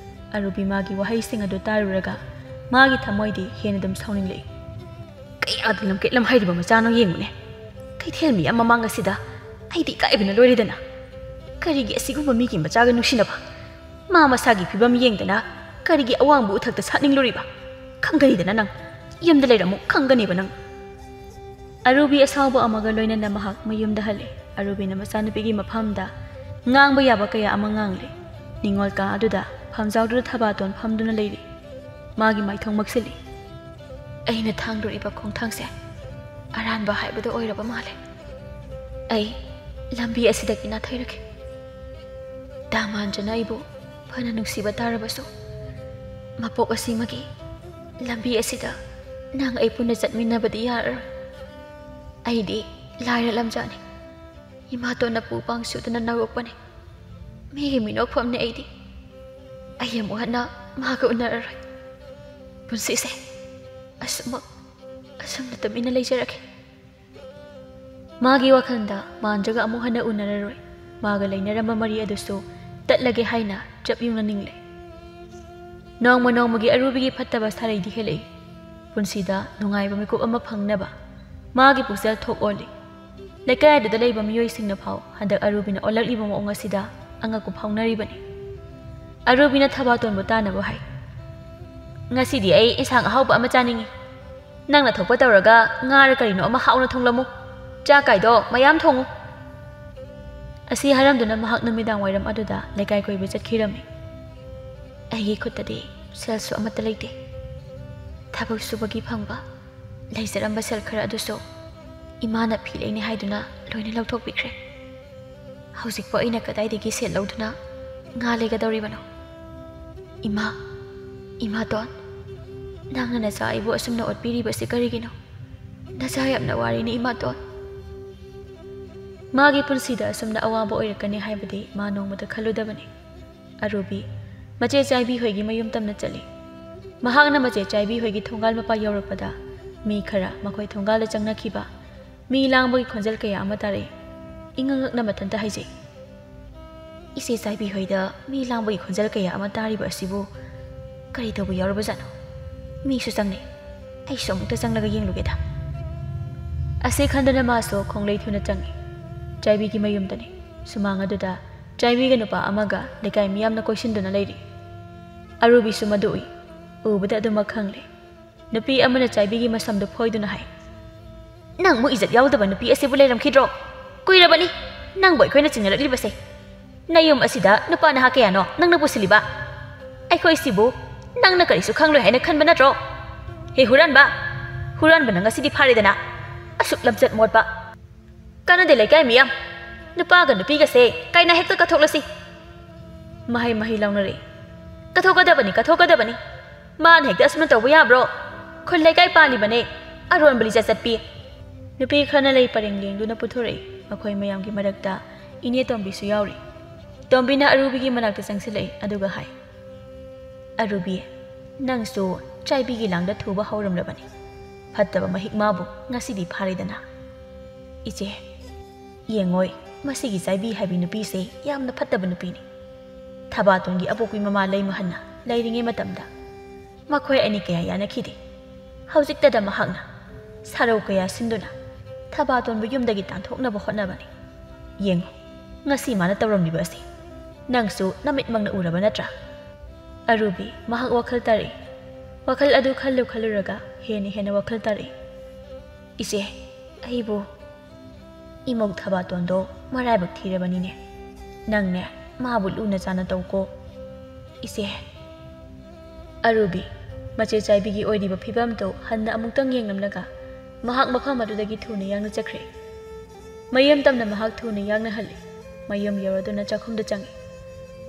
ꯑꯔꯨꯕꯤ ꯃꯥꯒꯤ ꯋꯥꯍꯩꯁꯤꯡ ꯑꯗꯨ ꯇꯥꯔꯨꯔꯒ ꯃꯥꯒꯤ ꯊꯃꯣꯏꯗꯤ ꯍꯦꯟꯅ ꯑꯗꯨꯝ ꯁꯥꯎꯅꯤꯡꯂꯛꯏ꯫ ꯀꯌꯥꯗ ꯂꯝꯀꯦꯠꯂꯝ ꯍꯩꯔꯤꯕ ꯃꯆꯥꯅꯣ ꯌꯦꯡꯉꯨꯅꯦ꯫ ꯀꯩꯊꯦꯜ ꯃꯤꯌꯥꯝ ꯃꯃꯥꯡ ꯑꯁꯤꯗ ꯑꯩꯗꯤ ꯏꯀꯥꯏꯕꯅ ꯂꯣꯏꯔꯦꯗꯅ꯫ ꯀꯔꯤꯒꯤ ꯑꯁꯤꯒꯨꯝꯕ ꯃꯤꯒꯤ ꯃꯆꯥꯒ ꯅꯨꯡꯁꯤꯅꯕ? ꯃꯥ ꯃꯁꯥꯒꯤ ꯐꯤꯕꯝ ꯌꯦꯡꯗꯅ ꯀꯔꯤꯒꯤ ꯑꯋꯥꯡꯕ ꯎꯊꯛꯇ ꯁꯥꯠꯅꯤꯡꯂꯨꯔꯤꯕ? ꯈꯪꯒꯅꯤꯗꯅ ꯅꯪ, ꯌꯨꯝꯗ ꯂꯩꯔꯝꯃꯨ, ꯈꯪꯒꯅꯦꯕ ꯅꯪ꯫ ꯑꯔꯨꯕꯤ ꯑꯁꯥꯎꯕ ꯑꯃꯒ ꯂꯣꯏꯅꯅ ꯃꯍꯥꯛ ꯃꯌꯨꯝꯗ ꯍꯜꯂꯦ꯫ ꯑꯔꯨꯕꯤꯅ ꯃꯆꯥꯅꯨꯄꯤꯒꯤ ꯃꯐꯝꯗ ꯉꯥꯡꯕ ꯌꯥꯕ ꯀꯌꯥ ꯑꯃ ꯉꯥꯡꯂꯦ꯫ ꯅꯤꯡꯉꯣꯜ ꯀꯥ ꯑꯗꯨꯗ ꯐꯝꯖꯥꯎꯗꯨꯗ ꯊꯕꯥꯇꯣꯟ ꯐꯝꯗꯨꯅ ꯂꯩꯔꯤ꯫ ꯃꯥꯒꯤ ꯃꯥꯏꯊꯣꯡ ꯃꯛꯁꯤꯜꯂꯤ꯫ ꯑꯩꯅ ꯊꯥꯡꯗꯣꯔꯤꯕ ꯈꯣꯡꯊꯥꯡꯁꯦ ꯑꯔꯥꯟꯕ ꯍꯥꯏꯕꯗꯣ ꯑꯣꯏꯔꯕ ꯃꯥꯜꯂꯦ꯫ ꯑꯩ ꯂꯝꯕꯤ ꯑꯁꯤꯗꯒꯤ ꯅꯥꯊꯩꯔꯒꯦ꯫ ꯗꯥꯃꯥꯟꯖꯅ ꯑꯩꯕꯨ ꯐꯅ ꯅꯨꯡꯁꯤꯕ ꯇꯥꯔꯕꯁꯨ ꯃꯄꯣꯛ ꯑꯁꯤꯃꯒꯤ ꯂꯝꯕꯤ ꯑꯁꯤꯗ ꯅꯪ ꯑꯩ ꯄꯨꯟꯅ ꯆꯠꯃꯤꯟꯅꯕꯗꯤ ꯌꯥꯔꯔꯣꯏ꯫ ꯑꯩꯗꯤ ꯂꯥꯏꯔ ꯂꯝꯖꯥꯅꯤ꯫ ꯏꯃꯥꯇꯣꯟꯅ ꯄꯨ ꯄꯥꯡ ꯁꯨꯗꯅ ꯅꯧꯔꯛꯄꯅꯤ꯫ ꯃꯤꯒꯤ ꯃꯤꯅꯣꯛꯐꯝꯅꯤ ꯑꯩꯗꯤ꯫ ꯑꯩ ꯑꯃꯨꯛ ꯍꯟꯅ ꯃꯥꯒ ꯎꯅꯔꯔꯣꯏ꯫ ꯄꯨꯟꯁꯤꯁꯦ ꯑꯁꯨꯝꯅ ꯇꯨꯃꯤꯟꯅ ꯂꯩꯖꯔꯒꯦ꯫ ꯃꯥꯒꯤ ꯋꯥꯈꯜꯗ ꯃꯥꯟꯖꯒ ꯑꯃꯨꯛ ꯍꯟꯅ ꯎꯅꯔꯔꯣꯏ꯫ ꯃꯥꯒ ꯂꯩꯅꯔꯝꯕ ꯃꯔꯤ ꯑꯗꯨꯁꯨ ꯇꯠꯂꯒꯦ ꯍꯥꯏꯅ ꯆꯞ ꯌꯨꯡꯅ ꯅꯤꯡꯂꯦ꯫ ꯅꯣꯡꯃ ꯅꯣꯡꯃꯒꯤ ꯑꯔꯨꯕꯤꯒꯤ ꯐꯠꯇꯕ ꯁꯥꯔꯩꯗꯤ ꯍꯦꯜꯂꯛꯏ꯫ ꯄꯨꯟꯁꯤꯗ ꯅꯨꯡꯉꯥꯏꯕ ꯃꯤꯀꯨꯞ ꯑꯃ ꯐꯪꯅꯕ ꯃꯥꯒꯤ ꯄꯨꯛꯆꯦꯜ ꯊꯣꯛ ꯑꯣꯜꯂꯤ꯫ ꯂꯩꯀꯥꯏ ꯑꯗꯨꯗ ꯂꯩꯕ ꯃꯤꯑꯣꯏꯁꯤꯡꯅ ꯐꯥꯎ ꯍꯟꯗꯛ ꯑꯔꯨꯕꯤꯅ ꯑꯣꯜꯂꯛꯂꯤꯕ ꯃꯑꯣꯡ ꯑꯁꯤꯗ ꯑꯉꯛꯄ ꯐꯥꯎꯅꯔꯤꯕꯅꯤ꯫ ꯑꯔꯨꯕꯤꯅ ꯊꯕꯥꯇꯣꯟꯕꯨ ꯇꯥꯅꯕ ꯍꯥꯏ꯫ ꯉꯁꯤꯗꯤ ꯑꯩ ꯏꯟꯁꯥꯡ ꯑꯍꯥꯎꯕ ꯑꯃ ꯆꯥꯅꯤꯡꯉꯤ꯫ ꯅꯪꯅ ꯊꯣꯛꯄ ꯇꯧꯔꯒ ꯉꯥꯔ ꯀꯔꯤꯅꯣ ꯑꯃ ꯍꯥꯎꯅ ꯊꯣꯡꯂꯝꯃꯨ꯫ ꯆꯥꯛ ꯀꯥꯏꯗꯣ ꯃꯌꯥꯝ ꯊꯣꯡꯉꯨ꯫ ꯑꯁꯤ ꯍꯥꯏꯔꯝꯗꯨꯅ ꯃꯍꯥꯛ ꯅꯨꯃꯤꯗꯥꯡ ꯋꯥꯏꯔꯝ ꯑꯗꯨꯗ ꯂꯩꯀꯥꯏ ꯀꯣꯏꯕ ꯆꯠꯈꯤꯔꯝꯃꯤ꯫ ꯑꯩꯒꯤ ꯈꯨꯠꯇꯗꯤ ꯁꯦꯜꯁꯨ ꯑꯃꯠꯇ ꯂꯩꯇꯦ꯫ ꯊꯕꯛ ꯁꯨꯕꯒꯤ ꯐꯪꯕ ꯂꯩꯖꯔꯝꯕ ꯁꯦꯜ ꯈꯔ ꯑꯗꯨꯁꯨ ꯏꯃꯥꯅ ꯐꯤ ꯂꯩꯅꯤ ꯍꯥꯏꯗꯨꯅ ꯂꯣꯏꯅ ꯂꯧꯊꯣꯛꯄꯤꯈ꯭ꯔꯦ꯫ ꯍꯧꯖꯤꯛꯄꯨ ꯑꯩꯅ ꯀꯗꯥꯏꯗꯒꯤ ꯁꯦꯜ ꯂꯧꯗꯨꯅ ꯉꯥ ꯂꯩꯒꯗꯧꯔꯤꯕꯅꯣ? ꯏꯃꯥꯇꯣꯟ, ꯅꯪꯅ ꯅꯆꯥ ꯑꯩꯕꯨ ꯑꯁꯨꯝꯅ ꯑꯣꯠꯄꯤꯔꯤꯕꯁꯤ ꯀꯔꯤꯒꯤꯅꯣ? ꯅꯆꯥ ꯌꯥꯝꯅ ꯋꯥꯔꯤꯅꯤ ꯏꯃꯥꯇꯣꯟ꯫ ꯃꯥꯒꯤ ꯄꯨꯟꯁꯤꯗ ꯑꯁꯨꯝꯅ ꯑꯋꯥꯕ ꯑꯣꯏꯔꯛꯀꯅꯤ ꯍꯥꯏꯕꯗꯤ ꯃꯥ ꯅꯣꯡꯃꯇ ꯈꯜꯂꯨꯗꯕꯅꯤ꯫ ꯑꯔꯨꯕꯤ ꯃꯆꯦ ꯆꯥꯏꯕꯤ ꯍꯣꯏꯒꯤ ꯃꯌꯨꯝ ꯇꯝꯅ ꯆꯠꯂꯤ꯫ ꯃꯍꯥꯛꯅ ꯃꯆꯦ ꯆꯥꯏꯕꯤ ꯍꯣꯏꯒꯤ ꯊꯣꯡꯒꯥꯜ ꯃꯄꯥ ꯌꯧꯔꯛꯄꯗ ꯃꯤ ꯈꯔ ꯃꯈꯣꯏ ꯊꯣꯡꯒꯥꯜꯗ ꯆꯪꯅꯈꯤꯕ, 'ꯃꯤ ꯂꯥꯡꯕꯒꯤ ꯈꯣꯟꯖꯦꯜ ꯀꯌꯥ ꯑꯃ ꯇꯥꯔꯛꯏ꯫ ꯏꯉꯛ ꯉꯛꯅ ꯃꯊꯟꯇ ꯍꯥꯏꯖꯩ, 'ꯀꯩ ꯑꯥꯗꯨꯅ ꯃꯍꯥꯛ ꯅꯨꯃꯤꯗꯥꯡ ꯋꯥꯏꯔꯝ ꯑꯗꯨꯗ ꯂꯩꯀꯥꯏ ꯀꯣꯏꯕ ꯆꯠꯈꯤꯔꯝꯃꯤ?' ꯏꯆꯦ ꯆꯥꯏꯕꯤ ꯍꯣꯏꯗ ꯃꯤ ꯂꯥꯡꯕꯒꯤ ꯈꯣꯟꯖꯦꯜ ꯀꯌꯥ ꯑꯃ ꯇꯥꯔꯤꯕ ꯑꯁꯤꯕꯨ ꯀꯔꯤ ꯇꯧꯕ ꯌꯥꯎꯔꯕꯖꯥꯠꯅꯣ? ꯃꯤꯁꯨ ꯆꯪꯅꯩ, ꯑꯩꯁꯨ ꯑꯃꯨꯛꯇ ꯆꯪꯂꯒ ꯌꯦꯡꯂꯨꯒꯦꯗ꯫ ꯑꯁꯤ ꯈꯟꯗꯨꯅ ꯃꯥꯁꯨ ꯈꯣꯡꯂꯩ ꯊꯨꯅ ꯆꯪꯉꯤ꯫ ꯆꯥꯏꯕꯤꯒꯤ ꯃꯌꯨꯝꯗꯅꯤ꯫ ꯁꯨꯃꯥꯡ ꯑꯗꯨꯗ ꯆꯥꯏꯕꯤꯒ ꯅꯨꯄꯥ ꯑꯃꯒ ꯂꯩꯀꯥꯏ ꯃꯤꯌꯥꯝꯅ ꯀꯣꯏꯁꯤꯟꯗꯨꯅ ꯂꯩꯔꯤ꯫ ꯑꯔꯨꯕꯤꯁꯨ ꯃꯗꯨ ꯎꯏ꯫ ꯎꯕꯗ ꯑꯗꯨꯃꯛ ꯈꯪꯂꯦ꯫ ꯅꯨꯄꯤ ꯑꯃꯅ ꯆꯥꯏꯕꯤꯒꯤ ꯃꯁꯝꯗꯨ ꯐꯣꯏꯗꯨꯅ ꯍꯥꯏ, Nang mo izat yaudaba nupi asibu leiramkhidro. Kuirabani nangbo aikoina chinnaraklibasse. Nayum asida nupa naha kayano nangna pusiliba. Aikoi sibu nangna karisu khangloi haina khanba natro. He huranba nang asidi pharidana. Asuk lamjat modba. Kanade laikai miyam. Nupa ga nupi ga se kaina hekta kathoklasi. Mahi launare. Kathokadabani. Man hekta asman tawba yabro. Khol laikai palibane. Aron bali ꯆꯠꯄꯤ nupi khana lei pareng lengduna puthore akhoi mayam gi marakta ine tombi su yauri tombi na arubi gi manakta changsilei aduga hai arubi nangsu chaibi gi langda thuba hauramlabani phattaba mahikma bu ngasidi pharidana iche yengoi masigi chaibi habi nupi se yamna phattaba nupi ni Thabaton gi abokui mama lei mahanna leiringe matamda makhoi ani kaya yana khidi haujikta da mahakna sarau kaya sinduna Thabaton bu yumdagi tanthoknaba hotnabani yengo ngasi mana tawramliba asi nangsu namit mangna uraba natra arubi mahak wakhal tari wakhal adu khaluraga hena wakhal tari ise aibu imog Thabaton do maraibak thirabani ne nangne mabu luna chana tawko ise arubi mache chaibi gi oidiba phibam to hanna amuktang yenglamlaga mahak mafam adudagi thuna yangna chakre mayam tamna mahak thuna yangna halli mayam yaraduna chakhumda changi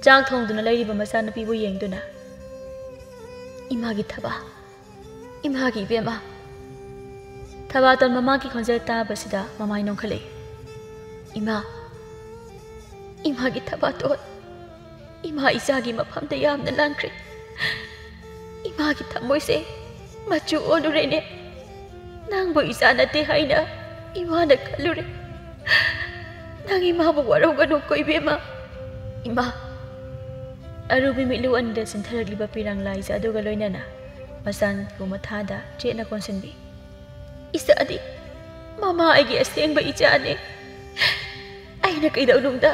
chang thongduna leiriba masana pibu yengduna imagi thaba imagi bema Thabaton mama ki khonjel tabasida mamai nongkhale imagi Thabaton ima isagi mafamda yamna lankre imagi thamoise machu olurene nangbo isa nate haina imana khalure nang ima bu waroganu koibema ima arubi milu anda sintharaliba pirang laisa aduga loinana masan ko mathada chena konsenbi isa adi mama agi asengba ichane aina kaidawlungda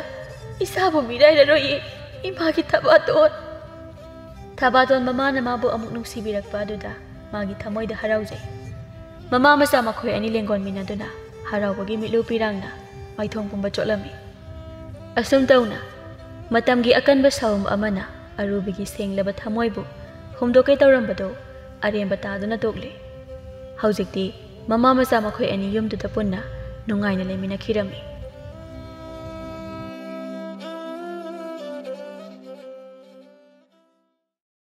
isa bu mirai roi imagi Thabaton mama na mabu amuk nungsibirakpa aduda magi thamoida haraujai mama masa makhoi ani lengon minaduna haraubagi mitlu pirangna maithong pumba chotlami asum tauna matamgi akanba saum amana arubigi senglaba thamoibu humdokai tawrambado aremba taduna tokle haujikti mama masa makhoi ani yumduda punna nungaina lemina khirami